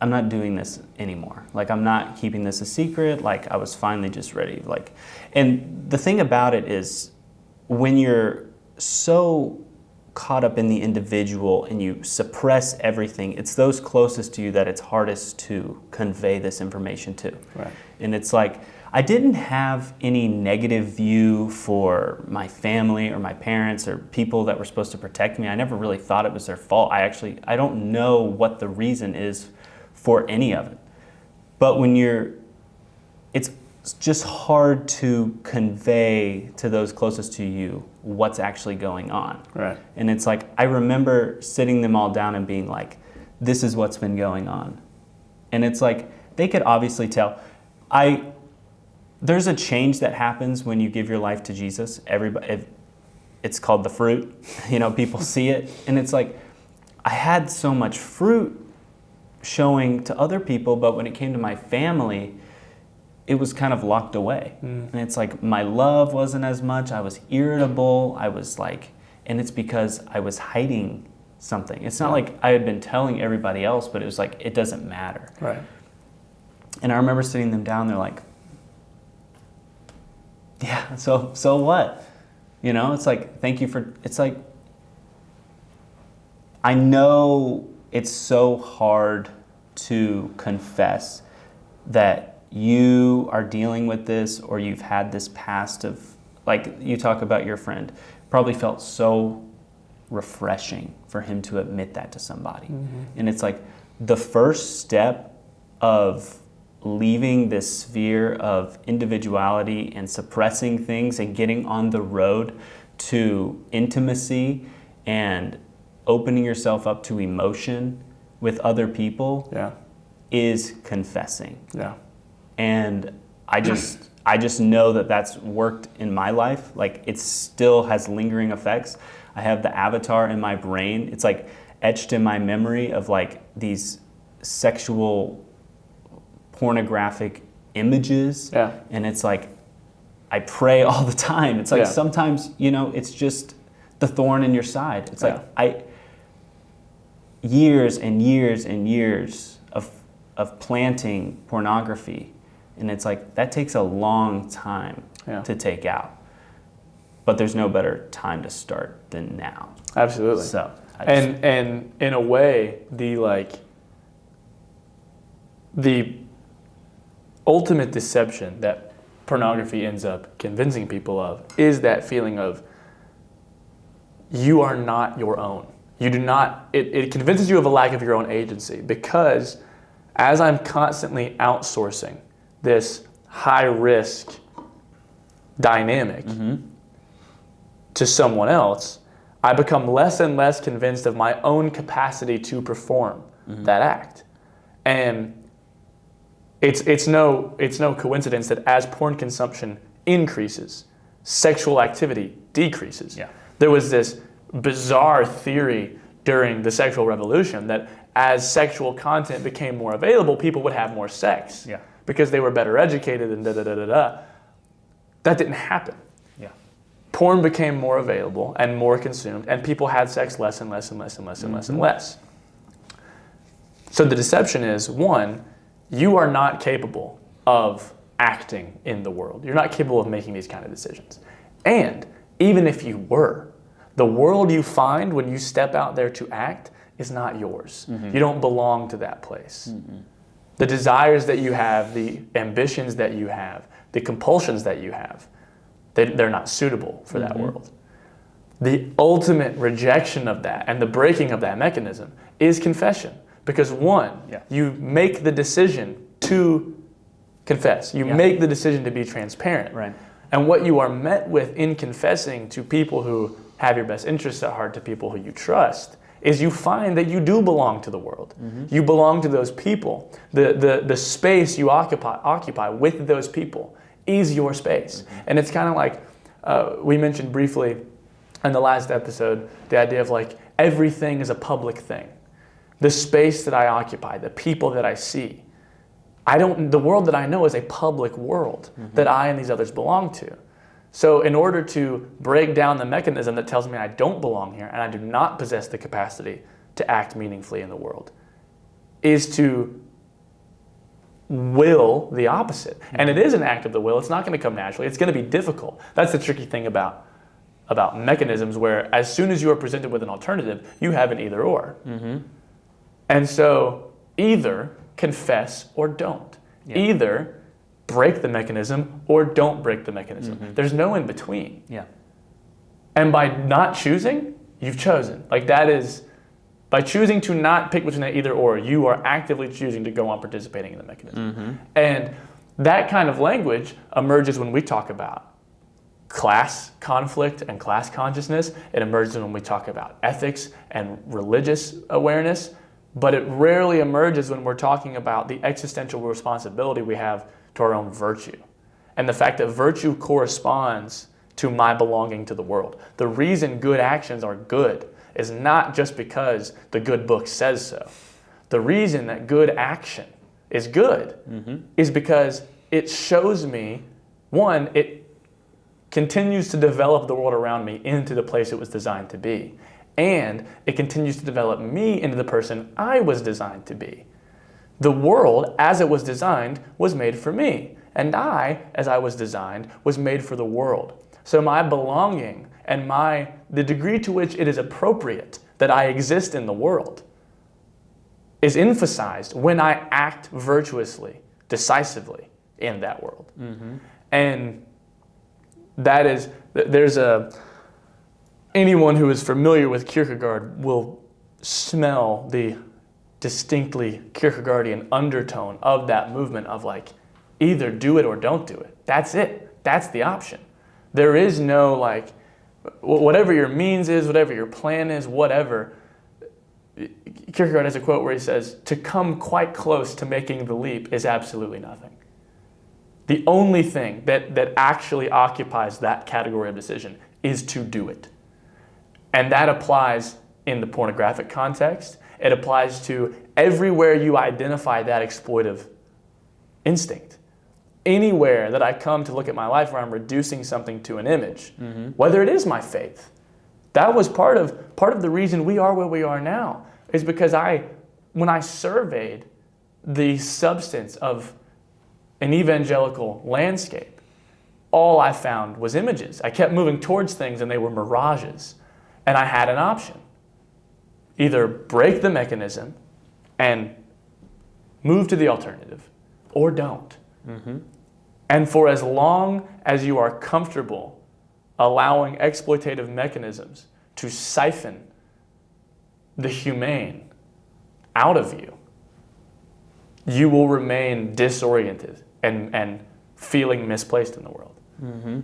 I'm not doing this anymore. Like, I'm not keeping this a secret. Like, I was finally just ready. Like, and the thing about it is, when you're so caught up in the individual and you suppress everything, it's those closest to you that it's hardest to convey this information to. Right. And it's like, I didn't have any negative view for my family or my parents or people that were supposed to protect me. I never really thought it was their fault. I don't know what the reason is for any of it. But it's just hard to convey to those closest to you what's actually going on. Right. And it's like, I remember sitting them all down and being like, this is what's been going on. And it's like, they could obviously tell. There's a change that happens when you give your life to Jesus. It's called the fruit. You know, people see it. And it's like, I had so much fruit showing to other people, but when it came to my family, it was kind of locked away. And it's like my love wasn't as much. I was irritable. I was like, and it's because I was hiding something. It's not like I had been telling everybody else, but it was like, it doesn't matter. Right. And I remember sitting them down, they're like, yeah, so what? You know, it's like, thank you for, it's like, I know it's so hard to confess that you are dealing with this, or you've had this past of, like you talk about your friend, probably felt so refreshing for him to admit that to somebody. And it's like the first step of leaving this sphere of individuality and suppressing things and getting on the road to intimacy and opening yourself up to emotion with other people is confessing. Yeah. And I just know that that's worked in my life. Like, it still has lingering effects. I have the avatar in my brain. It's like etched in my memory of like these sexual pornographic images. Yeah. And it's like, I pray all the time. It's like sometimes, you know, it's just the thorn in your side. It's like years and years and years of planting pornography. And it's like, that takes a long time to take out. But there's no better time to start than now. Absolutely. So, and in a way, the ultimate deception that pornography ends up convincing people of is that feeling of you are not your own. You do not, it convinces you of a lack of your own agency, because as I'm constantly outsourcing this high risk dynamic to someone else, I become less and less convinced of my own capacity to perform that act. And it's no coincidence that as porn consumption increases, sexual activity decreases. Yeah. There was this bizarre theory during the sexual revolution that as sexual content became more available, people would have more sex because they were better educated and da-da-da-da-da. That didn't happen. Yeah. Porn became more available and more consumed, and people had sex less and less and less and less and less and less. So the deception is, one, you are not capable of acting in the world. You're not capable of making these kind of decisions. And even if you were, the world you find when you step out there to act is not yours. You don't belong to that place. The desires that you have, the ambitions that you have, the compulsions that you have, they're not suitable for that world. The ultimate rejection of that and the breaking of that mechanism is confession. Because one, you make the decision to confess. You make the decision to be transparent. Right. And what you are met with in confessing to people who have your best interests at heart, to people who you trust, is you find that you do belong to the world. You belong to those people. The space you occupy with those people is your space. And it's kind of like, we mentioned briefly in the last episode, the idea of like, everything is a public thing. The space that I occupy, the people that I see, the world that I know is a public world that I and these others belong to. So in order to break down the mechanism that tells me I don't belong here and I do not possess the capacity to act meaningfully in the world, is to will the opposite. And it is an act of the will. It's not going to come naturally. It's going to be difficult. That's the tricky thing about mechanisms, where as soon as you are presented with an alternative, you have an either or. And so either confess or don't. Either break the mechanism or don't break the mechanism. There's no in between. And by not choosing, you've chosen. Like, that is, by choosing to not pick between that either or, you are actively choosing to go on participating in the mechanism. And that kind of language emerges when we talk about class conflict and class consciousness. It emerges when we talk about ethics and religious awareness. But it rarely emerges when we're talking about the existential responsibility we have to our own virtue. And the fact that virtue corresponds to my belonging to the world. The reason good actions are good is not just because the good book says so. The reason that good action is good is because it shows me, one, it continues to develop the world around me into the place it was designed to be. And it continues to develop me into the person I was designed to be. The world, as it was designed, was made for me. And I, as I was designed, was made for the world. So my belonging and the degree to which it is appropriate that I exist in the world is emphasized when I act virtuously, decisively in that world. Mm-hmm. And anyone who is familiar with Kierkegaard will smell the distinctly Kierkegaardian undertone of that movement of like, either do it or don't do it. That's it. That's the option. There is no like, whatever your means is, whatever your plan is, whatever. Kierkegaard has a quote where he says, to come quite close to making the leap is absolutely nothing. The only thing that actually occupies that category of decision is to do it. And that applies in the pornographic context. It applies to everywhere you identify that exploitive instinct. Anywhere that I come to look at my life where I'm reducing something to an image, mm-hmm. whether it is my faith. That was part of the reason we are where we are now, is because when I surveyed the substance of an evangelical landscape, all I found was images. I kept moving towards things and they were mirages. And I had an option. Either break the mechanism and move to the alternative, or don't. Mm-hmm. And for as long as you are comfortable allowing exploitative mechanisms to siphon the humane out of you, you will remain disoriented and feeling misplaced in the world. Mm-hmm.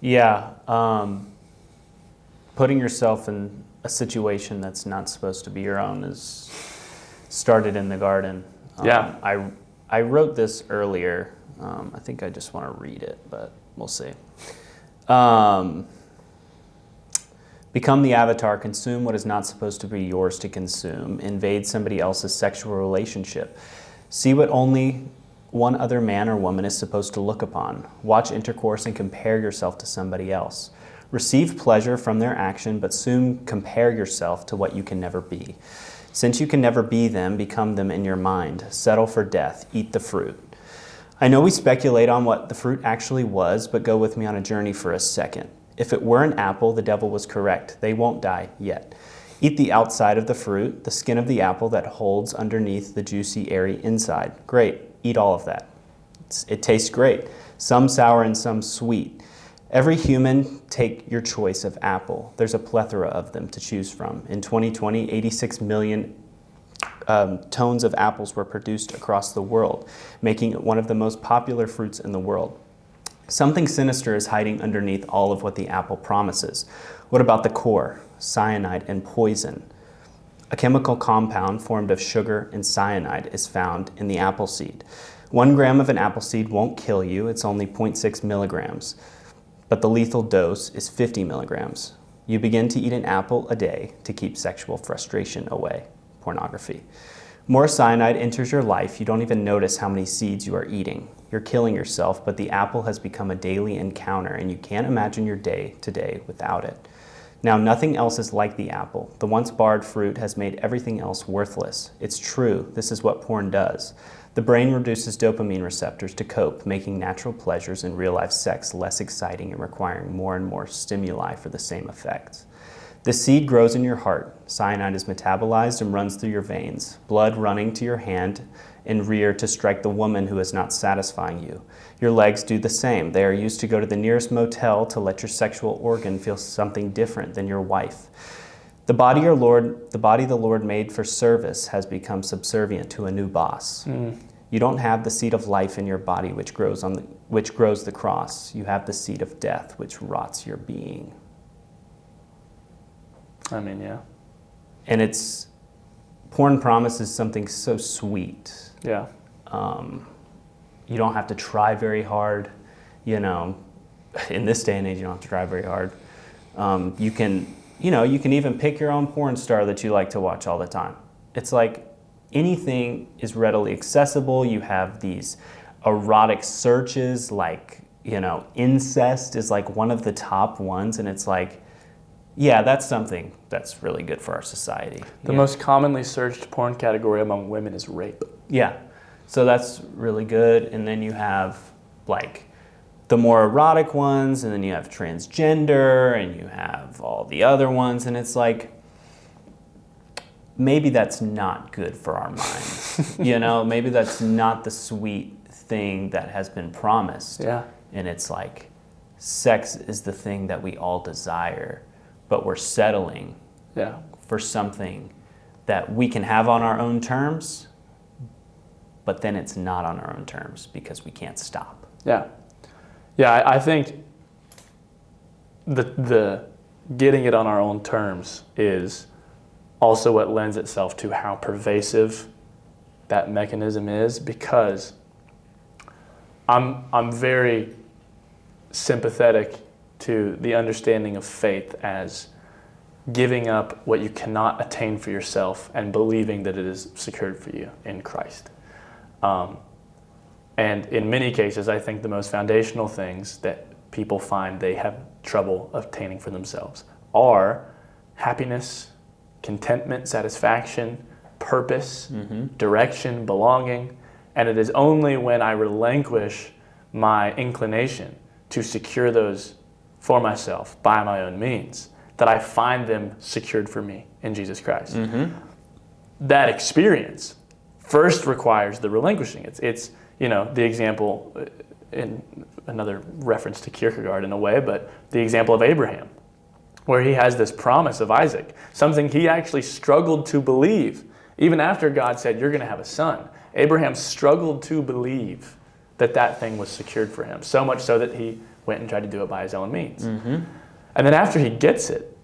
Yeah. Putting yourself in a situation that's not supposed to be your own is started in the garden. Yeah. I wrote this earlier. I think I just want to read it, but we'll see. Become the avatar, consume what is not supposed to be yours to consume, invade somebody else's sexual relationship, see what only one other man or woman is supposed to look upon, watch intercourse and compare yourself to somebody else. Receive pleasure from their action, but soon compare yourself to what you can never be. Since you can never be them, become them in your mind. Settle for death. Eat the fruit. I know we speculate on what the fruit actually was, but go with me on a journey for a second. If it were an apple, the devil was correct. They won't die yet. Eat the outside of the fruit, the skin of the apple that holds underneath the juicy, airy inside. Great. Eat all of that. It tastes great. Some sour and some sweet. Every human, take your choice of apple. There's a plethora of them to choose from. In 2020, 86 million tones of apples were produced across the world, making it one of the most popular fruits in the world. Something sinister is hiding underneath all of what the apple promises. What about the core? Cyanide and poison. A chemical compound formed of sugar and cyanide is found in the apple seed. 1 gram of an apple seed won't kill you. It's only 0.6 milligrams. But the lethal dose is 50 milligrams. You begin to eat an apple a day to keep sexual frustration away. Pornography. More cyanide enters your life. You don't even notice how many seeds you are eating. You're killing yourself, but the apple has become a daily encounter, and you can't imagine your day to day without it. Now, nothing else is like the apple. The once barred fruit has made everything else worthless. It's true. This is what porn does. The brain reduces dopamine receptors to cope, making natural pleasures in real-life sex less exciting and requiring more and more stimuli for the same effects. The seed grows in your heart. Cyanide is metabolized and runs through your veins, blood running to your hand and rear to strike the woman who is not satisfying you. Your legs do the same. They are used to go to the nearest motel to let your sexual organ feel something different than your wife. The body the Lord made for service has become subservient to a new boss. You don't have the seed of life in your body which grows the cross. You have the seed of death which rots your being. I mean, yeah. And porn promises something so sweet. Yeah. You don't have to try very hard. In this day and age, you don't have to try very hard. You can even pick your own porn star that you like to watch all the time. It's like anything is readily accessible. You have these erotic searches, like, incest is like one of the top ones, and it's like, yeah, that's something that's really good for our society. The most commonly searched porn category among women is rape. Yeah, so that's really good. And then you have like the more erotic ones, and then you have transgender, and you have all the other ones, and it's like, maybe that's not good for our minds. Maybe that's not the sweet thing that has been promised. Yeah. And it's like, sex is the thing that we all desire, but we're settling for something that we can have on our own terms, but then it's not on our own terms because we can't stop. Yeah. Yeah, I think the getting it on our own terms is also what lends itself to how pervasive that mechanism is, because I'm very sympathetic to the understanding of faith as giving up what you cannot attain for yourself and believing that it is secured for you in Christ. And in many cases, I think the most foundational things that people find they have trouble obtaining for themselves are happiness, contentment, satisfaction, purpose, direction, belonging. And it is only when I relinquish my inclination to secure those for myself by my own means that I find them secured for me in Jesus Christ. That experience first requires the relinquishing. It's the example, in another reference to Kierkegaard in a way, but the example of Abraham, where he has this promise of Isaac, something he actually struggled to believe. Even after God said, you're going to have a son, Abraham struggled to believe that thing was secured for him, so much so that he went and tried to do it by his own means. And then after he gets it,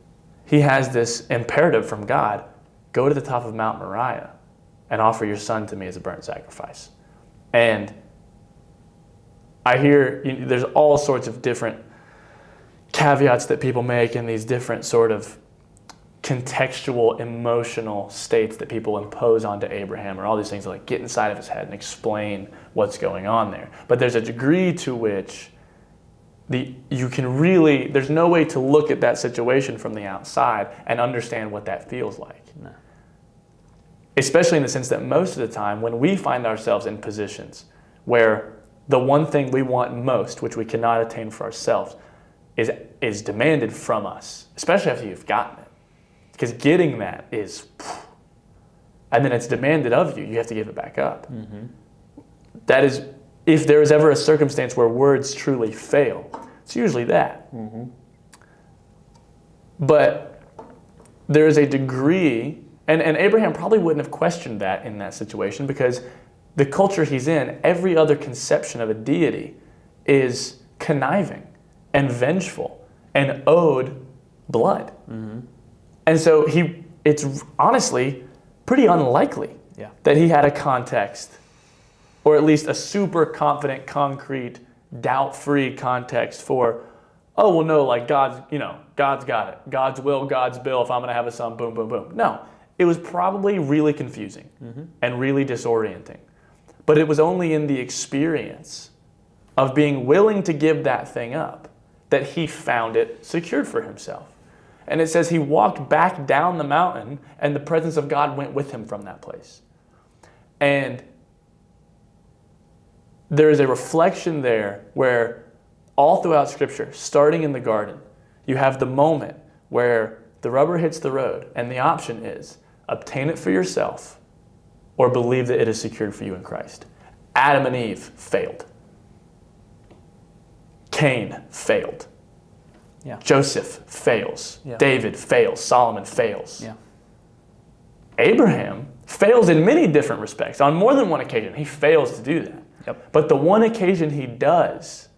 he has this imperative from God, go to the top of Mount Moriah and offer your son to me as a burnt sacrifice. And I hear there's all sorts of different caveats that people make in these different sort of contextual, emotional states that people impose onto Abraham, or all these things that like get inside of his head and explain what's going on there. But there's a degree to which there's no way to look at that situation from the outside and understand what that feels like. No. Especially in the sense that most of the time when we find ourselves in positions where the one thing we want most, which we cannot attain for ourselves, is demanded from us, especially after you've gotten it. Because getting that is, and then it's demanded of you, you have to give it back up. That is, if there is ever a circumstance where words truly fail, it's usually that. But there is a degree, and Abraham probably wouldn't have questioned that in that situation, because the culture he's in, every other conception of a deity is conniving and vengeful and owed blood. And so it's honestly pretty unlikely that he had a context, or at least a super confident, concrete, doubt-free context for, oh, well, no, like God's got it. God's will, God's bill, if I'm going to have a son, boom, boom, boom. No, it was probably really confusing and really disorienting. But it was only in the experience of being willing to give that thing up that he found it secured for himself. And it says he walked back down the mountain and the presence of God went with him from that place. And there is a reflection there where all throughout Scripture, starting in the garden, you have the moment where the rubber hits the road and the option is obtain it for yourself or believe that it is secured for you in Christ. Adam and Eve failed. Cain failed. Joseph fails. David fails. Solomon fails. Abraham fails in many different respects. On more than one occasion, he fails to do that. But the one occasion he does,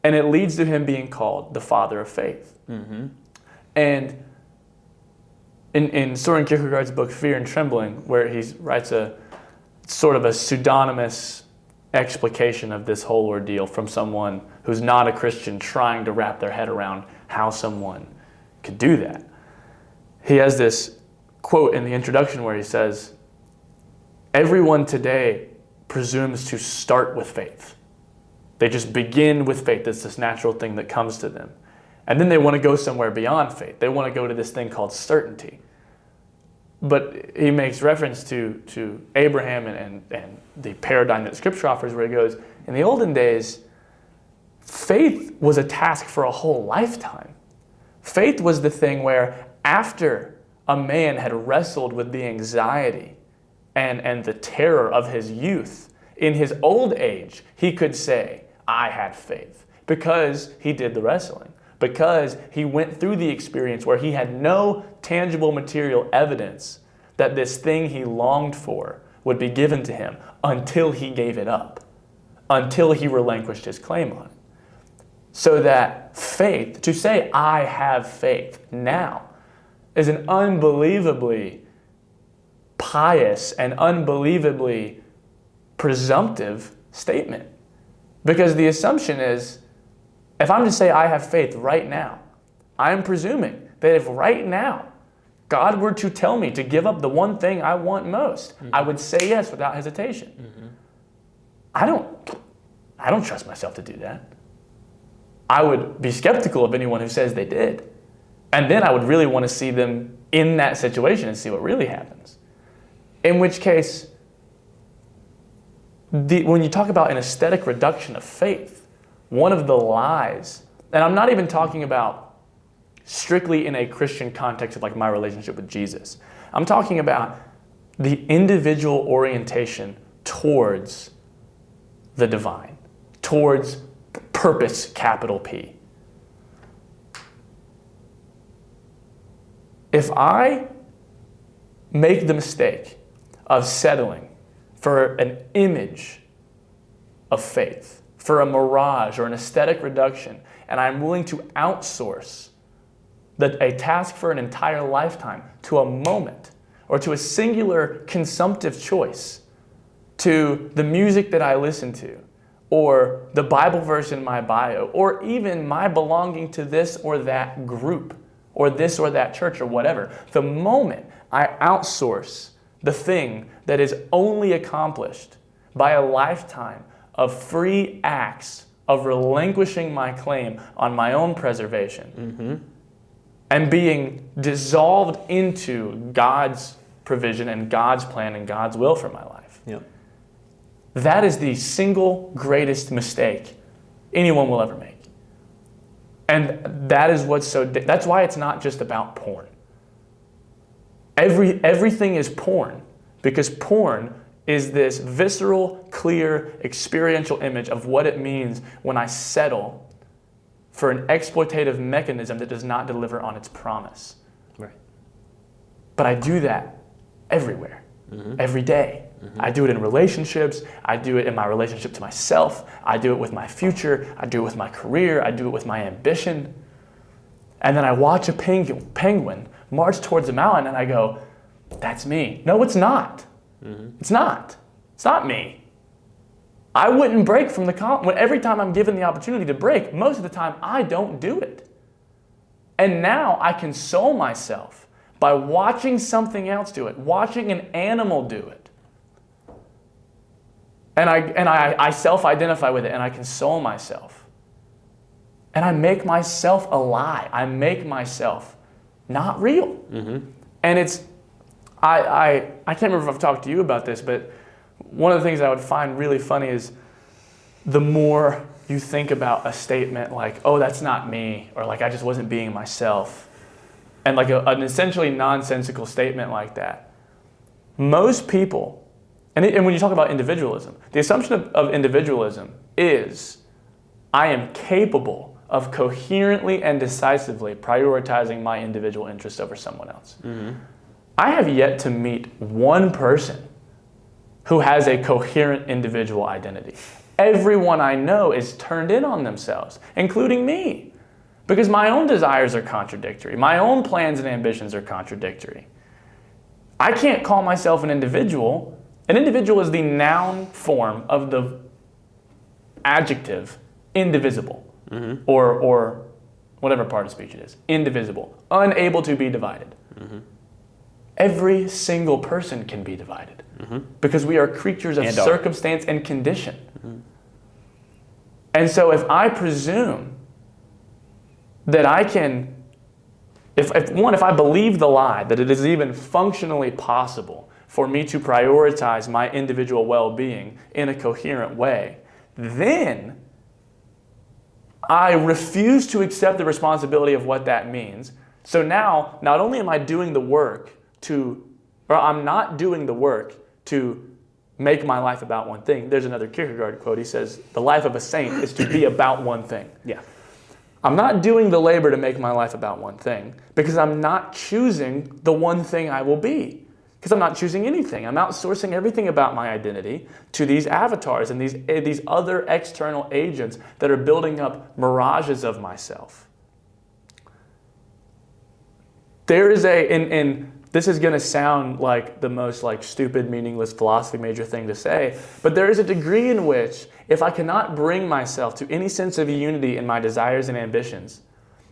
and it leads to him being called the father of faith. And in Soren Kierkegaard's book, Fear and Trembling, where he writes a sort of a pseudonymous explication of this whole ordeal from someone who's not a Christian trying to wrap their head around how someone could do that. He has this quote in the introduction where he says, everyone today presumes to start with faith. They just begin with faith. It's this natural thing that comes to them. And then they want to go somewhere beyond faith. They want to go to this thing called certainty. But he makes reference to Abraham and the paradigm that Scripture offers, where he goes, in the olden days, faith was a task for a whole lifetime. Faith was the thing where after a man had wrestled with the anxiety and the terror of his youth, in his old age, he could say, I had faith, because he did the wrestling, because he went through the experience where he had no tangible material evidence that this thing he longed for would be given to him until he gave it up, until he relinquished his claim on it. So that faith, to say I have faith now, is an unbelievably pious and unbelievably presumptive statement. Because the assumption is, if I'm to say I have faith right now, I'm presuming that if right now God were to tell me to give up the one thing I want most, I would say yes without hesitation. I don't trust myself to do that. I would be skeptical of anyone who says they did. And then I would really want to see them in that situation and see what really happens. In which case, when you talk about an aesthetic reduction of faith, one of the lies, and I'm not even talking about strictly in a Christian context of like my relationship with Jesus. I'm talking about the individual orientation towards the divine, towards purpose, capital P. If I make the mistake of settling for an image of faith, for a mirage or an aesthetic reduction, and I'm willing to outsource a task for an entire lifetime to a moment or to a singular consumptive choice, to the music that I listen to, or the Bible verse in my bio, or even my belonging to this or that group, or this or that church or whatever, the moment I outsource the thing that is only accomplished by a lifetime of free acts of relinquishing my claim on my own preservation and being dissolved into God's provision and God's plan and God's will for my life. Yep. That is the single greatest mistake anyone will ever make. And that is that's why it's not just about porn. Everything is porn, because porn is this visceral, clear, experiential image of what it means when I settle for an exploitative mechanism that does not deliver on its promise. Right. But I do that everywhere, every day. I do it in relationships. I do it in my relationship to myself. I do it with my future. I do it with my career. I do it with my ambition. And then I watch a penguin march towards a mountain and I go, that's me. No, it's not. It's not. It's not me. I wouldn't break from every time I'm given the opportunity to break, most of the time I don't do it. And now I console myself by watching something else do it, watching an animal do it. And I self-identify with it and I console myself. And I make myself a lie. I make myself not real. And it's, I can't remember if I've talked to you about this, but one of the things I would find really funny is the more you think about a statement like, oh, that's not me, or like I just wasn't being myself, and like an essentially nonsensical statement like that, most people, and when you talk about individualism, the assumption of individualism is I am capable of coherently and decisively prioritizing my individual interest over someone else. I have yet to meet one person who has a coherent individual identity. Everyone I know is turned in on themselves, including me, because my own desires are contradictory. My own plans and ambitions are contradictory. I can't call myself an individual. An individual is the noun form of the adjective indivisible, or whatever part of speech it is. Indivisible, unable to be divided. every single person can be divided. Because we are creatures of circumstance and condition. And so if I presume that I can, if I believe the lie that it is even functionally possible for me to prioritize my individual well-being in a coherent way, then I refuse to accept the responsibility of what that means. So now, not only am I doing the work I'm not doing the work to make my life about one thing. There's another Kierkegaard quote. He says, the life of a saint is to be about one thing. Yeah. I'm not doing the labor to make my life about one thing because I'm not choosing the one thing I will be. Because I'm not choosing anything. I'm outsourcing everything about my identity to these avatars and these other external agents that are building up mirages of myself. There is and this is going to sound like the most stupid, meaningless philosophy major thing to say, but there is a degree in which if I cannot bring myself to any sense of unity in my desires and ambitions,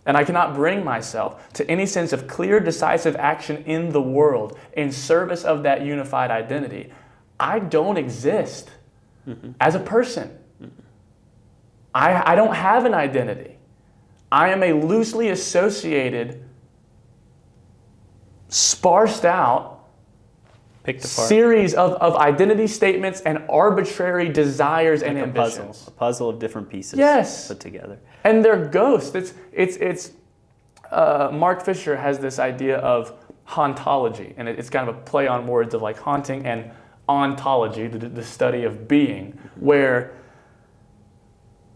and I cannot bring myself to any sense of clear, decisive action in the world in service of that unified identity, I don't exist as a person. I don't have an identity. I am a loosely associated, sparsed out series of identity statements and arbitrary desires and ambitions. A puzzle of different pieces put together. And they're ghosts. It's Mark Fisher has this idea of hauntology, and it's kind of a play on words of haunting and ontology, the study of being, where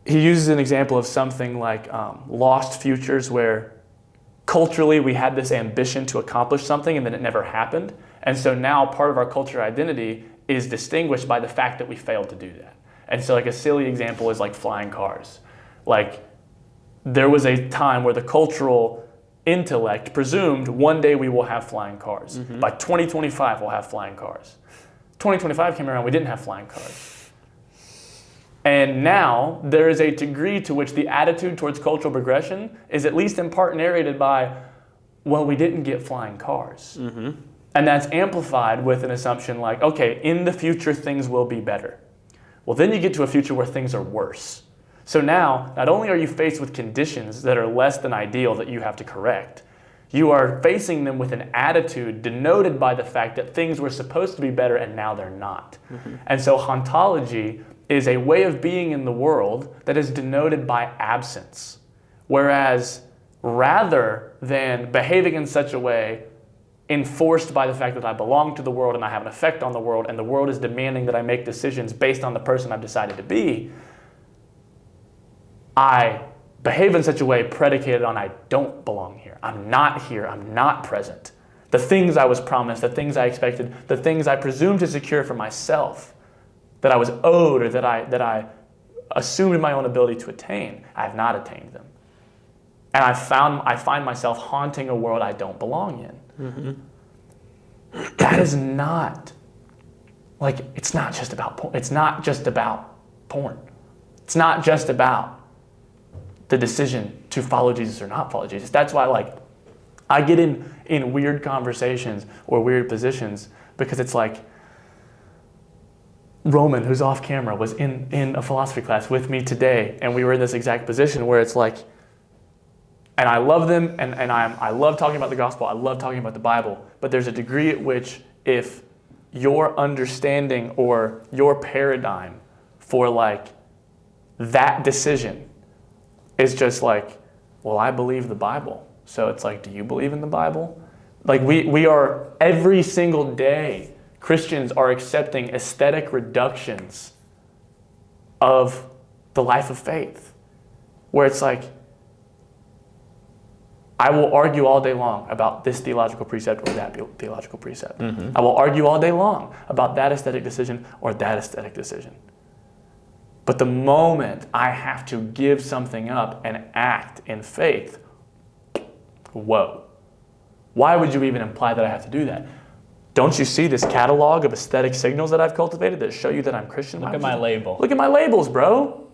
he uses an example of something like lost futures, where culturally we had this ambition to accomplish something and then it never happened. And so now part of our culture identity is distinguished by the fact that we failed to do that. And so a silly example is flying cars. There was a time where the cultural intellect presumed one day we will have flying cars. By 2025 we'll have flying cars. 2025 came around, we didn't have flying cars. And now there is a degree to which the attitude towards cultural progression is at least in part narrated by, well, we didn't get flying cars. And that's amplified with an assumption okay, in the future things will be better. Well, then you get to a future where things are worse. So now, not only are you faced with conditions that are less than ideal that you have to correct, you are facing them with an attitude denoted by the fact that things were supposed to be better and now they're not. And so hauntology is a way of being in the world that is denoted by absence. Whereas rather than behaving in such a way enforced by the fact that I belong to the world and I have an effect on the world and the world is demanding that I make decisions based on the person I've decided to be, I behave in such a way predicated on I don't belong here. I'm not present. The things I was promised, the things I expected, the things I presumed to secure for myself, that I was owed or that I assumed my own ability to attain, I have not attained them. And I find myself haunting a world I don't belong in. That is not, it's not just about porn. It's not just about porn. It's not just about the decision to follow Jesus or not follow Jesus. That's why I get in weird conversations or weird positions because it's Roman, who's off camera, was in a philosophy class with me today, and we were in this exact position where it's and I love them, and I love talking about the gospel, I love talking about the Bible, but there's a degree at which if your understanding or your paradigm for that decision is just well, I believe the Bible. So it's do you believe in the Bible? We are, every single day, Christians are accepting aesthetic reductions of the life of faith. Where it's I will argue all day long about this theological precept or that theological precept. I will argue all day long about that aesthetic decision or that aesthetic decision. But the moment I have to give something up and act in faith, whoa. Why would you even imply that I have to do that? Don't you see this catalog of aesthetic signals that I've cultivated that show you that I'm Christian? Look at my label. Look at my labels, bro.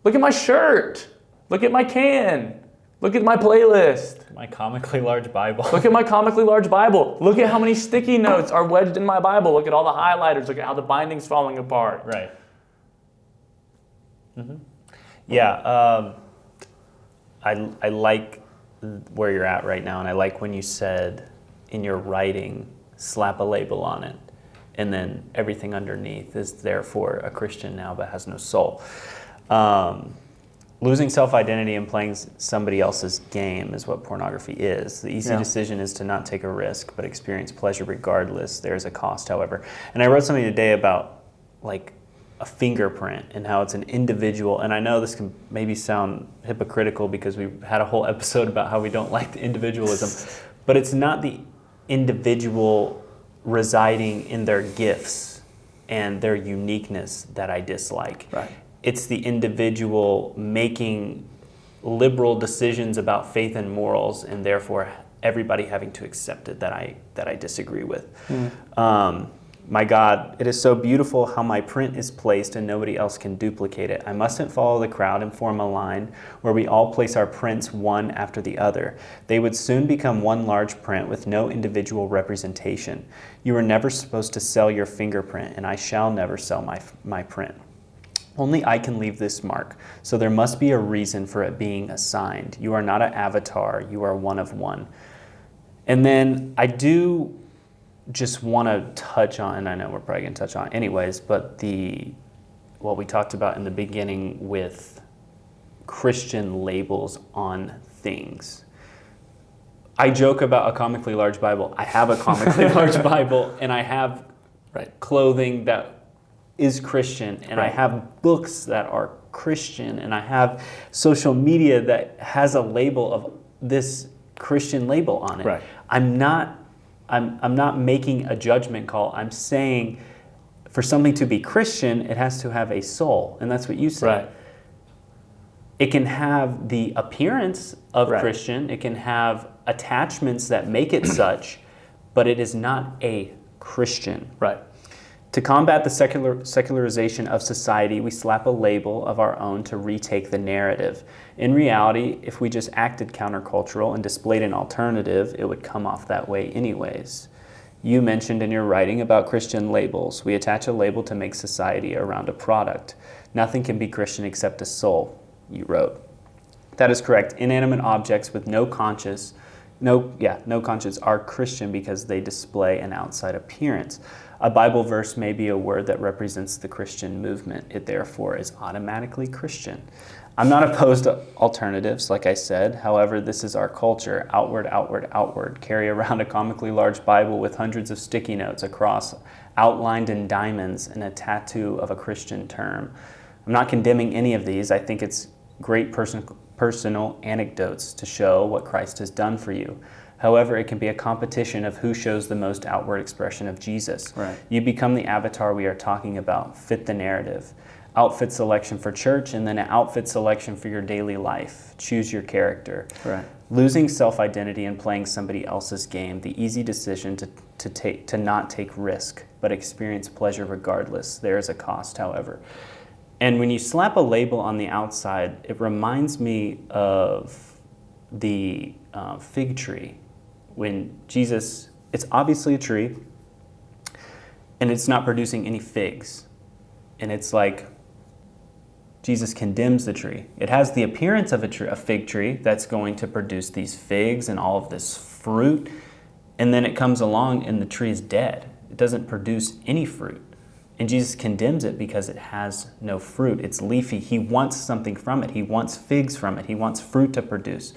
Look at my shirt. Look at my can. Look at my playlist. My comically large Bible. Look at my comically large Bible. Look at how many sticky notes are wedged in my Bible. Look at all the highlighters. Look at how the binding's falling apart. Right. Yeah, I like where you're at right now, and I like when you said in your writing, slap a label on it, and then everything underneath is therefore a Christian now but has no soul. Losing self-identity and playing somebody else's game is what pornography is. The easy decision is to not take a risk but experience pleasure regardless. There's a cost, however. And I wrote something today about like a fingerprint and how it's an individual, and I know this can maybe sound hypocritical because we had a whole episode about how we don't like the individualism, but it's not the individual residing in their gifts and their uniqueness that I dislike. Right. It's the individual making liberal decisions about faith and morals, and therefore everybody having to accept it that I disagree with. My God, it is so beautiful how my print is placed and nobody else can duplicate it. I mustn't follow the crowd and form a line where we all place our prints one after the other. They would soon become one large print with no individual representation. You are never supposed to sell your fingerprint, and I shall never sell my print. Only I can leave this mark, so there must be a reason for it being assigned. You are not an avatar, you are one of one. And then I do just want to touch on, and I know we're probably going to touch on it anyways, but what we talked about in the beginning with Christian labels on things. I joke about a comically large Bible. I have a comically large Bible, and I have clothing that is Christian, and I have books that are Christian, and I have social media that has a label of this Christian label on it. Right. I'm not making a judgment call. I'm saying for something to be Christian, it has to have a soul, and that's what you said. Right. It can have the appearance of Christian. It can have attachments that make it such, but it is not a Christian. Right. To combat the secularization of society, we slap a label of our own to retake the narrative. In reality, if we just acted countercultural and displayed an alternative, it would come off that way anyways. You mentioned in your writing about Christian labels. We attach a label to make society around a product. Nothing can be Christian except a soul, you wrote. That is correct. Inanimate objects with no conscience are Christian because they display an outside appearance. A Bible verse may be a word that represents the Christian movement. It therefore is automatically Christian. I'm not opposed to alternatives, like I said. However, this is our culture. Outward, outward, outward. Carry around a comically large Bible with hundreds of sticky notes across, outlined in diamonds, and a tattoo of a Christian term. I'm not condemning any of these. I think it's great personal anecdotes to show what Christ has done for you. However, it can be a competition of who shows the most outward expression of Jesus. Right. You become the avatar we are talking about. Fit the narrative. Outfit selection for church, and then an outfit selection for your daily life. Choose your character. Right. Losing self-identity and playing somebody else's game. The easy decision to not take risk, but experience pleasure regardless. There is a cost, however. And when you slap a label on the outside, it reminds me of the fig tree. When Jesus, it's obviously a tree, and it's not producing any figs. And it's like Jesus condemns the tree. It has the appearance of a fig tree that's going to produce these figs and all of this fruit. And then it comes along and the tree is dead. It doesn't produce any fruit. And Jesus condemns it because it has no fruit. It's leafy. He wants something from it. He wants figs from it. He wants fruit to produce,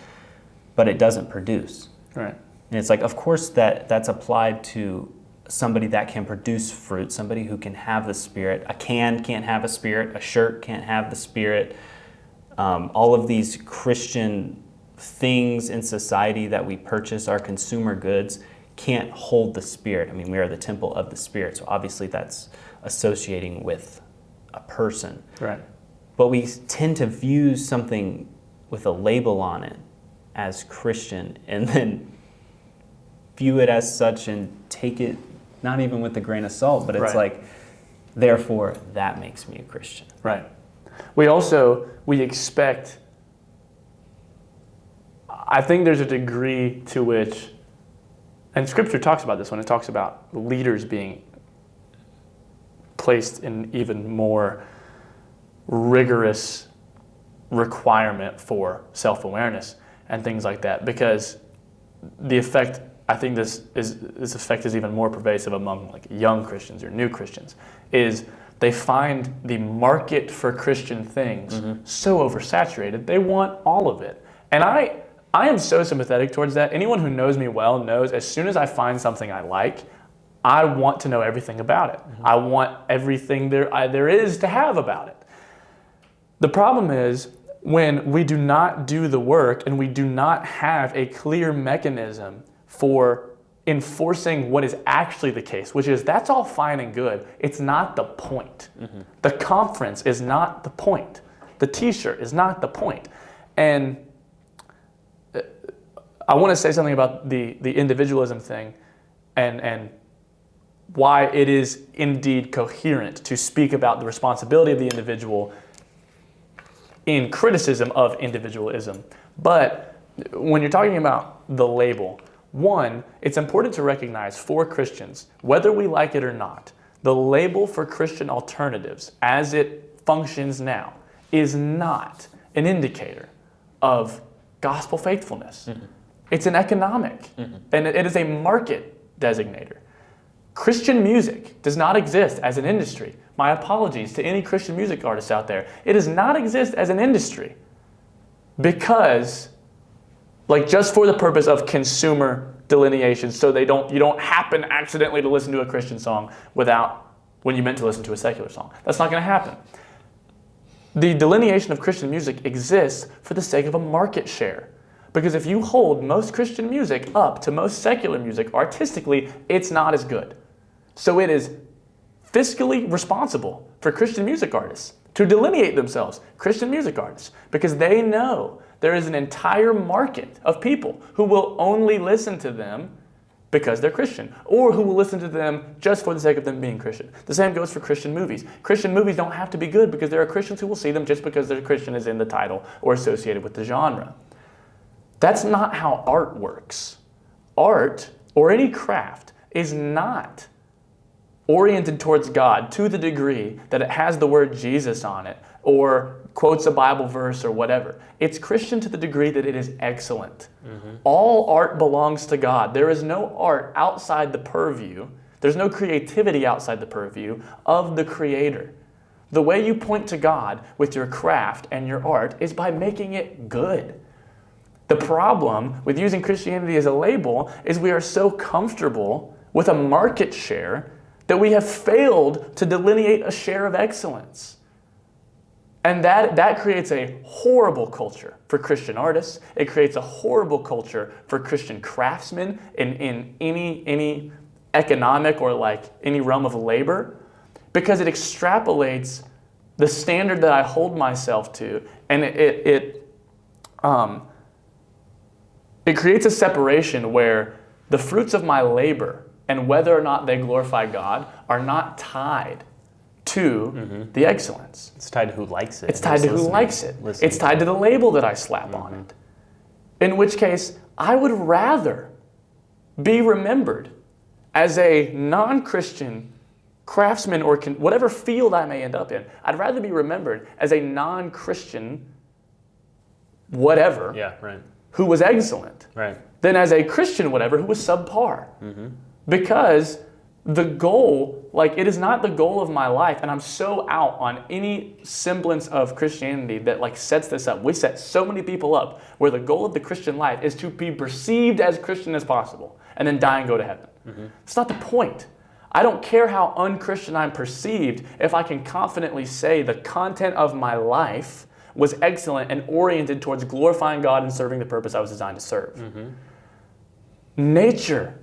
but it doesn't produce. Right. And it's like, of course, that's applied to somebody that can produce fruit, somebody who can have the Spirit. A can can't have a Spirit. A shirt can't have the Spirit. All of these Christian things in society that we purchase, our consumer goods, can't hold the Spirit. I mean, we are the temple of the Spirit, so obviously that's associating with a person. Right. But we tend to view something with a label on it as Christian, and then view it as such and take it not even with a grain of salt, but it's like, therefore, that makes me a Christian. Right. We expect I think there's a degree to which, and Scripture talks about this when it talks about leaders being placed in even more rigorous requirement for self-awareness and things like that, because the effect, I think this effect is even more pervasive among like young Christians or new Christians, is they find the market for Christian things so oversaturated, they want all of it. And I am so sympathetic towards that. Anyone who knows me well knows as soon as I find something I like, I want to know everything about it. I want everything there is to have about it. The problem is when we do not do the work and we do not have a clear mechanism for enforcing what is actually the case, which is that's all fine and good. It's not the point. The conference is not the point. The t-shirt is not the point. And I want to say something about the individualism thing and why it is indeed coherent to speak about the responsibility of the individual in criticism of individualism. But when you're talking about the label, one, it's important to recognize for Christians, whether we like it or not, the label for Christian alternatives as it functions now is not an indicator of gospel faithfulness. It's an economic, and it is a market designator. Christian music does not exist as an industry. My apologies to any Christian music artists out there. It does not exist as an industry because, like, just for the purpose of consumer delineation, so you don't happen accidentally to listen to a Christian song when you meant to listen to a secular song. That's not going to happen. The delineation of Christian music exists for the sake of a market share. Because if you hold most Christian music up to most secular music, artistically, it's not as good. So it is fiscally responsible for Christian music artists to delineate themselves, Christian music artists, because they know there is an entire market of people who will only listen to them because they're Christian, or who will listen to them just for the sake of them being Christian. The same goes for Christian movies. Christian movies don't have to be good because there are Christians who will see them just because their Christian is in the title or associated with the genre. That's not how art works. Art, or any craft, is not oriented towards God to the degree that it has the word Jesus on it or quotes a Bible verse or whatever. It's Christian to the degree that it is excellent. All art belongs to God. There is no art outside the purview. There's no creativity outside the purview of the Creator. The way you point to God with your craft and your art is by making it good. The problem with using Christianity as a label is we are so comfortable with a market share that we have failed to delineate a share of excellence. And that creates a horrible culture for Christian artists. It creates a horrible culture for Christian craftsmen in any economic or like any realm of labor, because it extrapolates the standard that I hold myself to, and it creates a separation where the fruits of my labor and whether or not they glorify God are not tied to the excellence. It's tied to who likes it. It's tied to who likes it. It's tied to the label that I slap on it. In which case, I would rather be remembered as a non-Christian craftsman or whatever field I may end up in. I'd rather be remembered as a non-Christian whatever who was excellent than as a Christian whatever who was subpar. Because the goal, like, it is not the goal of my life, and I'm so out on any semblance of Christianity that like sets this up. We set so many people up where the goal of the Christian life is to be perceived as Christian as possible and then die and go to heaven. It's not the point. I don't care how unchristian I'm perceived if I can confidently say the content of my life was excellent and oriented towards glorifying God and serving the purpose I was designed to serve. Nature,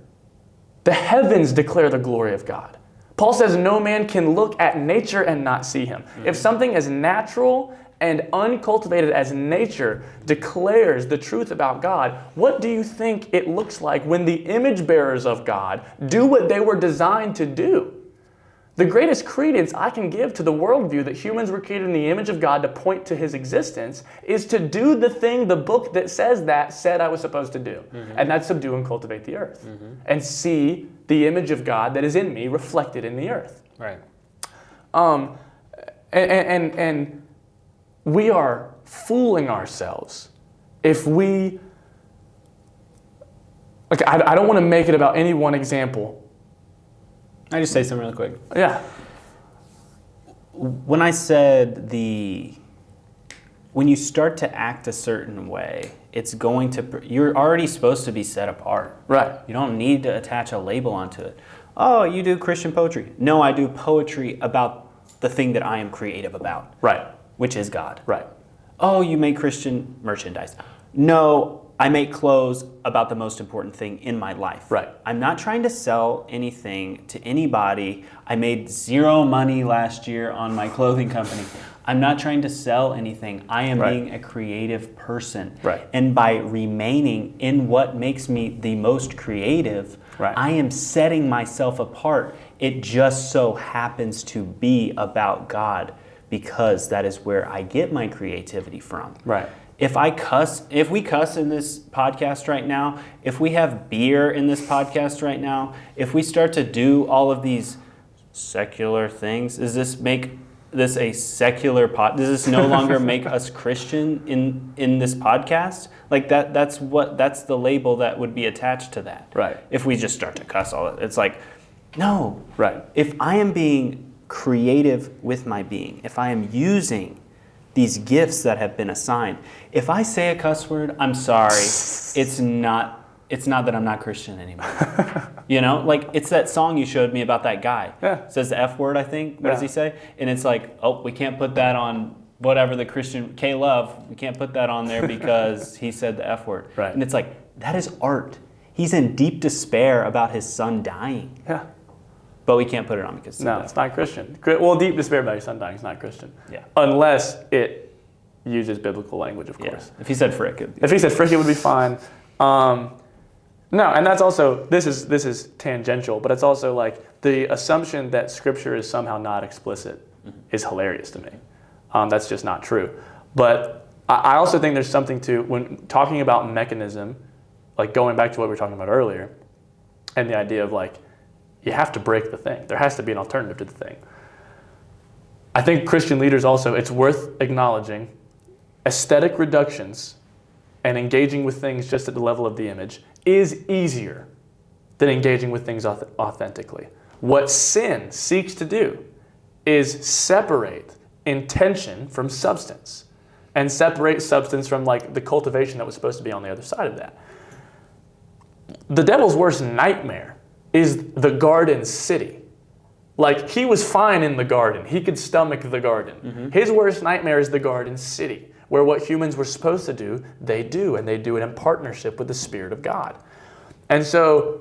the heavens declare the glory of God. Paul says no man can look at nature and not see him. If something as natural and uncultivated as nature declares the truth about God, what do you think it looks like when the image bearers of God do what they were designed to do? The greatest credence I can give to the worldview that humans were created in the image of God to point to his existence is to do the thing the book that says that said I was supposed to do. And that's subdue and cultivate the earth. And see the image of God that is in me reflected in the earth. Right. And we are fooling ourselves if we... Like, I don't want to make it about any one example. Can I just say something really quick? Yeah. When I said when you start to act a certain way, it's going to, you're already supposed to be set apart. Right. You don't need to attach a label onto it. Oh, you do Christian poetry. No, I do poetry about the thing that I am creative about. Right. Which is God. Right. Oh, you make Christian merchandise. No, I make clothes about the most important thing in my life. Right. I'm not trying to sell anything to anybody. I made zero money last year on my clothing company. I'm not trying to sell anything. I am being a creative person. Right. And by remaining in what makes me the most creative, I am setting myself apart. It just so happens to be about God because that is where I get my creativity from. Right. If we cuss in this podcast right now, if we have beer in this podcast right now, if we start to do all of these secular things, does this make this a secular pod? Does this no longer make us Christian in this podcast? Like that's the label that would be attached to that. Right. If we just start to cuss all it, it's like, no. Right. If I am being creative with my being, if I am using these gifts that have been assigned. If I say a cuss word, I'm sorry. It's not that I'm not Christian anymore. You know, like it's that song you showed me about that guy. Yeah. It says the F word, I think. What does he say? And it's like, oh, we can't put that on whatever the Christian K-Love. We can't put that on there because he said the F word. Right. And it's like, that is art. He's in deep despair about his son dying. Yeah. But we can't put it on because no, it's not Christian. Well, deep despair about your son dying is not Christian. Yeah. Unless it uses biblical language, of course. If he said frick, it would be fine. No, and that's also this is tangential, but it's also like the assumption that Scripture is somehow not explicit is hilarious to me. That's just not true. But I also think there's something to when talking about mechanism, like going back to what we were talking about earlier, and the idea of like. You have to break the thing. There has to be an alternative to the thing. I think Christian leaders also, it's worth acknowledging aesthetic reductions and engaging with things just at the level of the image is easier than engaging with things authentically. What sin seeks to do is separate intention from substance and separate substance from like the cultivation that was supposed to be on the other side of that. The devil's worst nightmare is the garden city. Like, he was fine in the garden. He could stomach the garden. His worst nightmare is the garden city, where what humans were supposed to do, they do, and they do it in partnership with the Spirit of God. And so,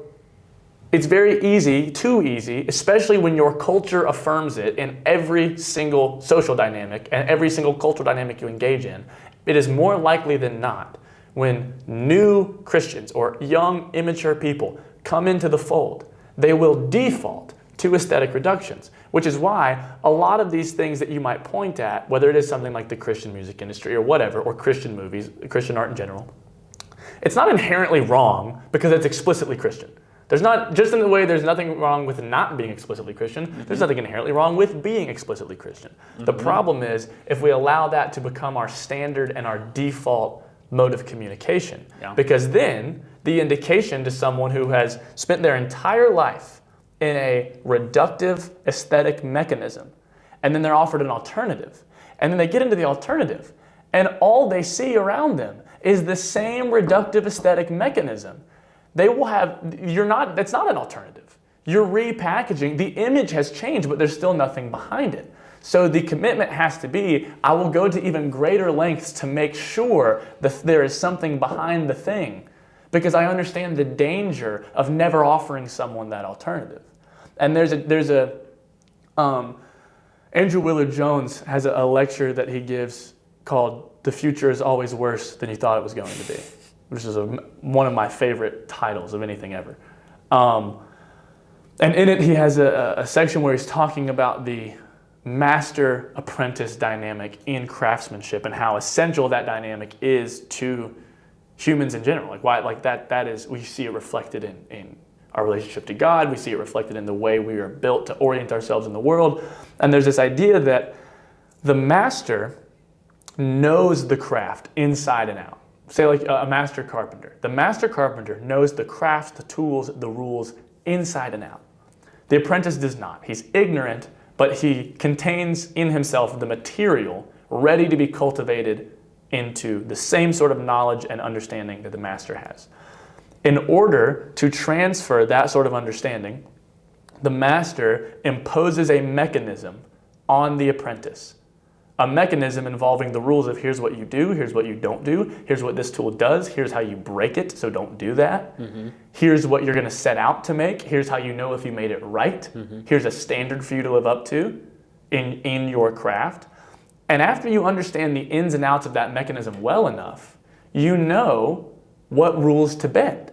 it's very easy, too easy, especially when your culture affirms it in every single social dynamic and every single cultural dynamic you engage in. It is more likely than not when new Christians or young, immature people come into the fold, they will default to aesthetic reductions, which is why a lot of these things that you might point at, whether it is something like the Christian music industry or whatever, or Christian movies, Christian art in general, it's not inherently wrong because it's explicitly Christian. There's not, just in the way there's nothing wrong with not being explicitly Christian, there's nothing inherently wrong with being explicitly Christian. The problem is if we allow that to become our standard and our default mode of communication, because then the indication to someone who has spent their entire life in a reductive aesthetic mechanism, and then they're offered an alternative, and then they get into the alternative, and all they see around them is the same reductive aesthetic mechanism. They will have, that's not an alternative. You're repackaging, the image has changed, but there's still nothing behind it. So the commitment has to be, I will go to even greater lengths to make sure that there is something behind the thing, because I understand the danger of never offering someone that alternative. And there's Andrew Willard-Jones has a lecture that he gives called "The Future is Always Worse Than You Thought It Was Going to Be," which is one of my favorite titles of anything ever. And in it, he has a section where he's talking about the master-apprentice dynamic in craftsmanship and how essential that dynamic is to humans in general. Like why, like that is, we see it reflected in our relationship to God. We see it reflected in the way we are built to orient ourselves in the world. And there's this idea that the master knows the craft inside and out. Say like a master carpenter. The master carpenter knows the crafts, the tools, the rules inside and out. The apprentice does not. He's ignorant, but he contains in himself the material ready to be cultivated into the same sort of knowledge and understanding that the master has. In order to transfer that sort of understanding, the master imposes a mechanism on the apprentice. A mechanism involving the rules of here's what you do, here's what you don't do, here's what this tool does, here's how you break it, so don't do that. Here's what you're going to set out to make, here's how you know if you made it right. Here's a standard for you to live up to in your craft. And after you understand the ins and outs of that mechanism well enough, you know what rules to bend.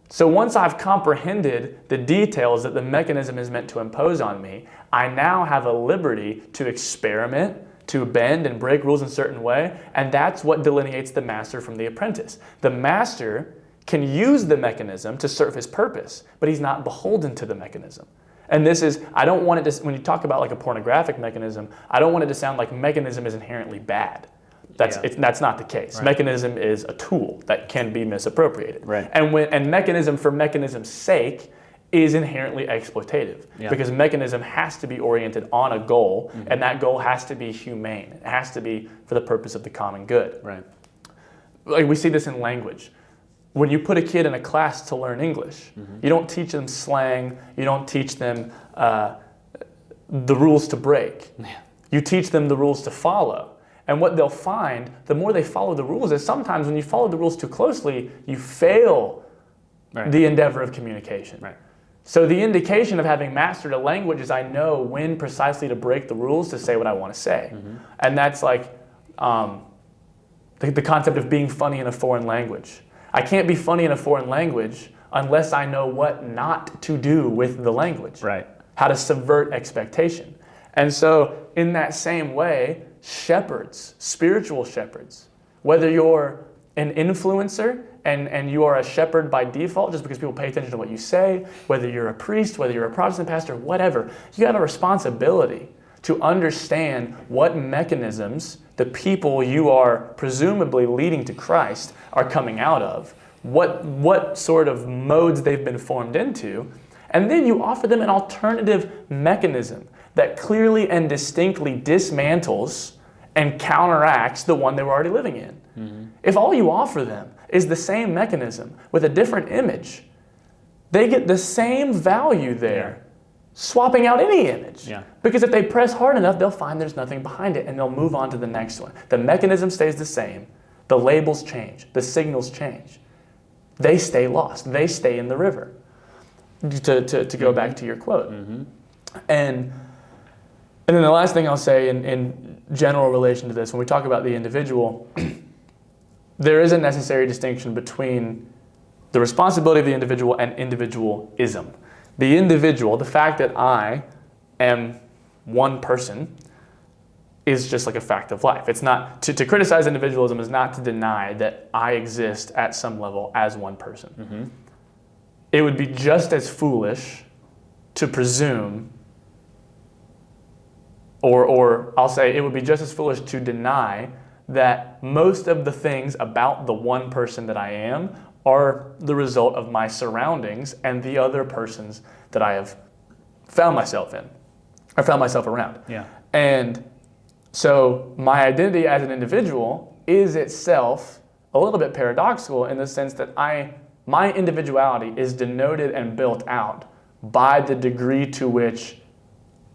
So once I've comprehended the details that the mechanism is meant to impose on me, I now have a liberty to experiment, to bend and break rules in a certain way, and that's what delineates the master from the apprentice. The master can use the mechanism to serve his purpose, but he's not beholden to the mechanism. And this is, I don't want it to, when you talk about like a pornographic mechanism, I don't want it to sound like mechanism is inherently bad. That's not the case. Right. Mechanism is a tool that can be misappropriated. Right. And mechanism for mechanism's sake is inherently exploitative because mechanism has to be oriented on a goal, and that goal has to be humane. It has to be for the purpose of the common good. Right. Like we see this in language. When you put a kid in a class to learn English, you don't teach them slang, you don't teach them the rules to break. You teach them the rules to follow. And what they'll find, the more they follow the rules, is sometimes when you follow the rules too closely, you fail the endeavor of communication. Right. So the indication of having mastered a language is I know when precisely to break the rules to say what I want to say. And that's like the concept of being funny in a foreign language. I can't be funny in a foreign language unless I know what not to do with the language. Right. How to subvert expectation. And so in that same way, shepherds, spiritual shepherds, whether you're an influencer and you are a shepherd by default just because people pay attention to what you say, whether you're a priest, whether you're a Protestant pastor, whatever, you have a responsibility to understand what mechanisms the people you are presumably leading to Christ are coming out of, what sort of modes they've been formed into, and then you offer them an alternative mechanism that clearly and distinctly dismantles and counteracts the one they were already living in. If all you offer them is the same mechanism with a different image, they get the same value there, swapping out any image. Because if they press hard enough, they'll find there's nothing behind it and they'll move on to the next one. The mechanism stays the same. The labels change. The signals change. They stay lost. They stay in the river. To go back to your quote. And then the last thing I'll say in general relation to this, when we talk about the individual, there is a necessary distinction between the responsibility of the individual and individualism. The individual, the fact that I am one person, is just like a fact of life. It's not, to criticize individualism is not to deny that I exist at some level as one person. It would be just as foolish to presume, or I'll say it would be just as foolish to deny that most of the things about the one person that I am are the result of my surroundings and the other persons that I have found myself in, or found myself around. And so my identity as an individual is itself a little bit paradoxical in the sense that my individuality is denoted and built out by the degree to which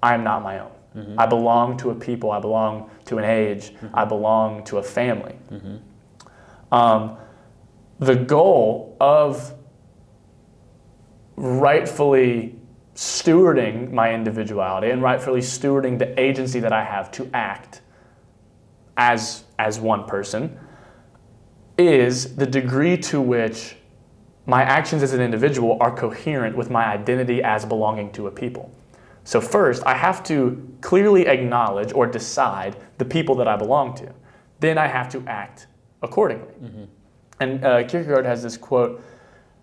I am not my own. I belong to a people, I belong to an age, I belong to a family. The goal of rightfully stewarding my individuality and rightfully stewarding the agency that I have to act as one person is the degree to which my actions as an individual are coherent with my identity as belonging to a people. So first, I have to clearly acknowledge or decide the people that I belong to. Then I have to act accordingly. Mm-hmm. And Kierkegaard has this quote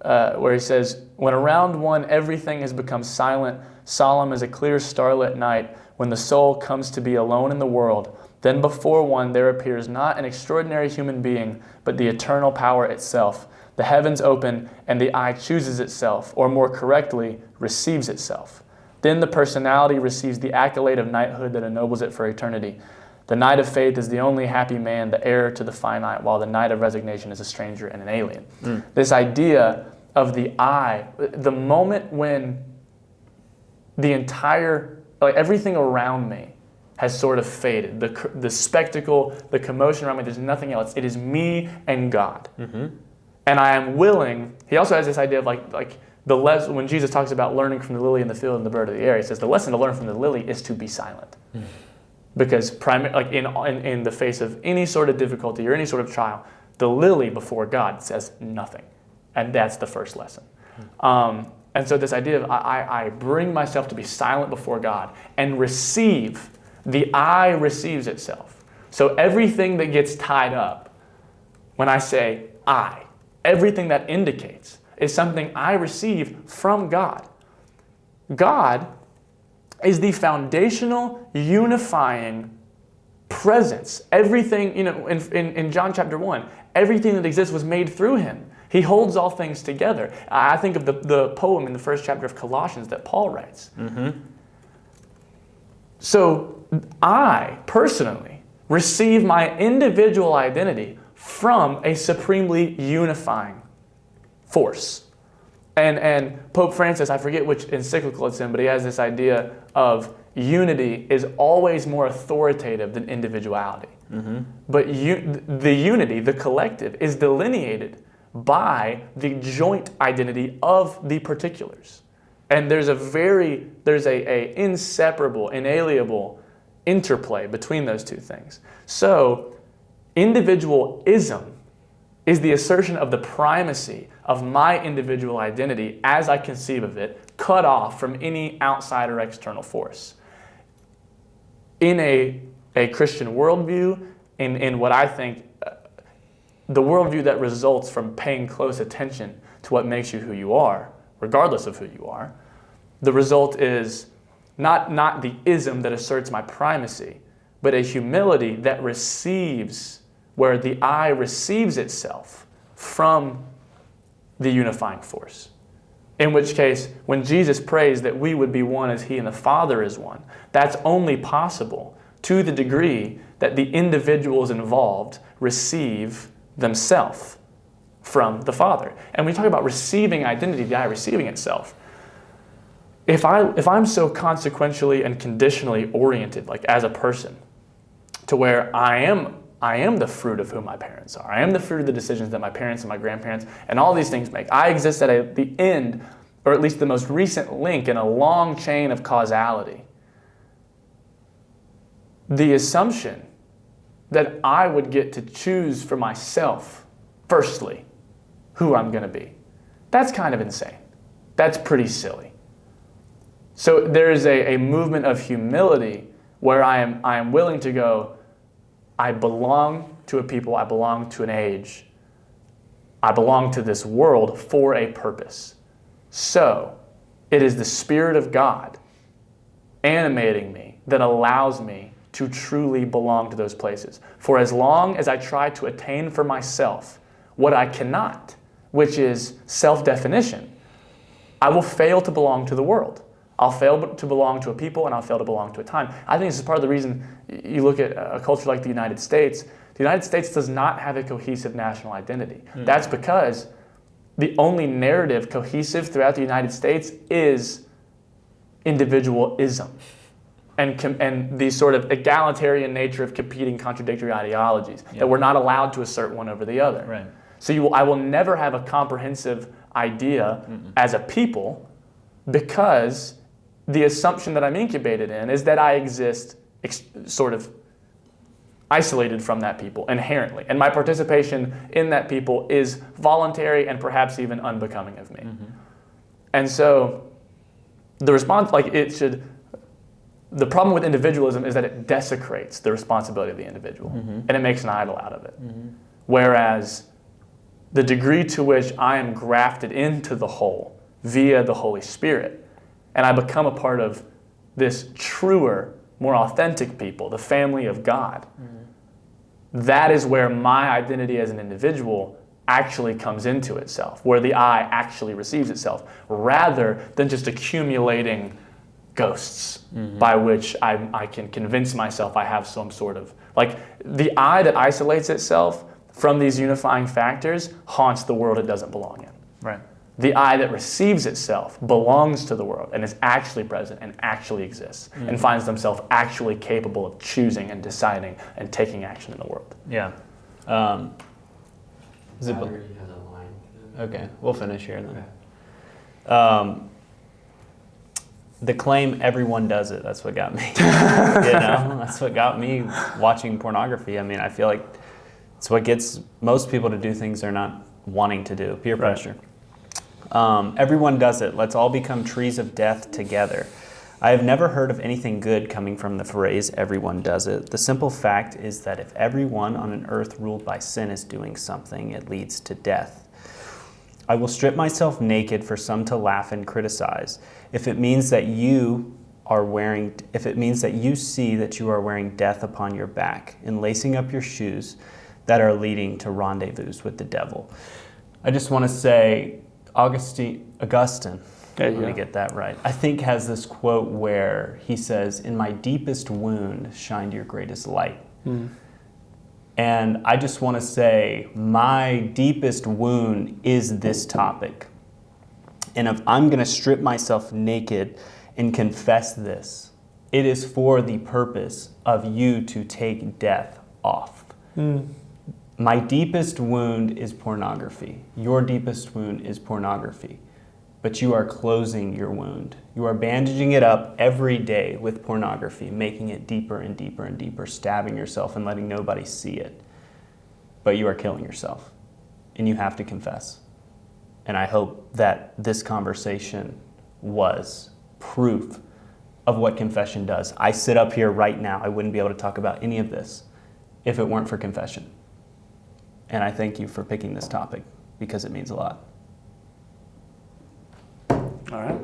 where he says, "When around one everything has become silent, solemn as a clear starlit night, when the soul comes to be alone in the world, then before one there appears not an extraordinary human being, but the eternal power itself. The heavens open, and the eye chooses itself, or more correctly, receives itself. Then the personality receives the accolade of knighthood that ennobles it for eternity. The knight of faith is the only happy man, the heir to the finite, while the knight of resignation is a stranger and an alien." This idea of the I, the moment when the entire, like everything around me has sort of faded, the spectacle, the commotion around me, there's nothing else. It is me and God. Mm-hmm. And I am willing, he also has this idea of like when Jesus talks about learning from the lily in the field and the bird of the air, he says the lesson to learn from the lily is to be silent. Mm. Because in the face of any sort of difficulty or any sort of trial, the lily before God says nothing. And that's the first lesson. And so this idea of I bring myself to be silent before God and receive, the I receives itself. So everything that gets tied up, when I say I, everything that indicates is something I receive from God. God is the foundational, unifying presence. Everything, in John chapter 1, everything that exists was made through him. He holds all things together. I think of the poem in the first chapter of Colossians that Paul writes. Mm-hmm. So I, personally, receive my individual identity from a supremely unifying force. And Pope Francis, I forget which encyclical it's in, but he has this idea of unity is always more authoritative than individuality. Mm-hmm. But the unity, the collective, is delineated by the joint identity of the particulars. And there's a inseparable, inalienable interplay between those two things. So individualism is the assertion of the primacy of my individual identity as I conceive of it, cut off from any outside or external force. In a Christian worldview, in what I think, the worldview that results from paying close attention to what makes you who you are, regardless of who you are, the result is not the ism that asserts my primacy, but a humility that receives, where the I receives itself from the unifying force. In which case, when Jesus prays that we would be one as he and the Father is one, that's only possible to the degree that the individuals involved receive themselves from the Father. And when we talk about receiving identity, the I receiving itself, if I'm so consequentially and conditionally oriented, like as a person, to where I am the fruit of who my parents are. I am the fruit of the decisions that my parents and my grandparents and all these things make. I exist at the end, or at least the most recent link in a long chain of causality. The assumption that I would get to choose for myself, firstly, who I'm going to be, that's kind of insane. That's pretty silly. So there is a movement of humility where I am willing to go, I belong to a people, I belong to an age, I belong to this world for a purpose. So it is the Spirit of God animating me that allows me to truly belong to those places. For as long as I try to attain for myself what I cannot, which is self-definition, I will fail to belong to the world. I'll fail to belong to a people, and I'll fail to belong to a time. I think this is part of the reason you look at a culture like the United States. The United States does not have a cohesive national identity. Mm. That's because the only narrative cohesive throughout the United States is individualism and the sort of egalitarian nature of competing contradictory ideologies, that we're not allowed to assert one over the other. Right. So I will never have a comprehensive idea as a people, because the assumption that I'm incubated in is that I exist sort of isolated from that people inherently. And my participation in that people is voluntary and perhaps even unbecoming of me. And so the response, the problem with individualism is that it desecrates the responsibility of the individual and it makes an idol out of it. Whereas the degree to which I am grafted into the whole via the Holy Spirit and I become a part of this truer, more authentic people, the family of God, that is where my identity as an individual actually comes into itself, where the I actually receives itself, rather than just accumulating ghosts by which I can convince myself I have some sort of, like the I that isolates itself from these unifying factors haunts the world it doesn't belong in. Right. The I that receives itself belongs to the world and is actually present and actually exists and finds themselves actually capable of choosing and deciding and taking action in the world. Yeah. Has a line. Okay, we'll finish here then. The claim everyone does it, that's what got me. That's what got me watching pornography. I mean, I feel like it's what gets most people to do things they're not wanting to do, peer pressure. Everyone does it. Let's all become trees of death together. I have never heard of anything good coming from the phrase everyone does it. The simple fact is that if everyone on an earth ruled by sin is doing something, it leads to death. I will strip myself naked for some to laugh and criticize. If it means that you see that you are wearing death upon your back and lacing up your shoes that are leading to rendezvous with the devil. I just want to say, Augustine, let me get that right, I think has this quote where he says, "In my deepest wound shined your greatest light." And I just want to say, my deepest wound is this topic. And if I'm going to strip myself naked and confess this, it is for the purpose of you to take death off. My deepest wound is pornography. Your deepest wound is pornography. But you are closing your wound. You are bandaging it up every day with pornography, making it deeper and deeper and deeper, stabbing yourself and letting nobody see it. But you are killing yourself. And you have to confess. And I hope that this conversation was proof of what confession does. I sit up here right now. I wouldn't be able to talk about any of this if it weren't for confession. And I thank you for picking this topic because it means a lot. All right.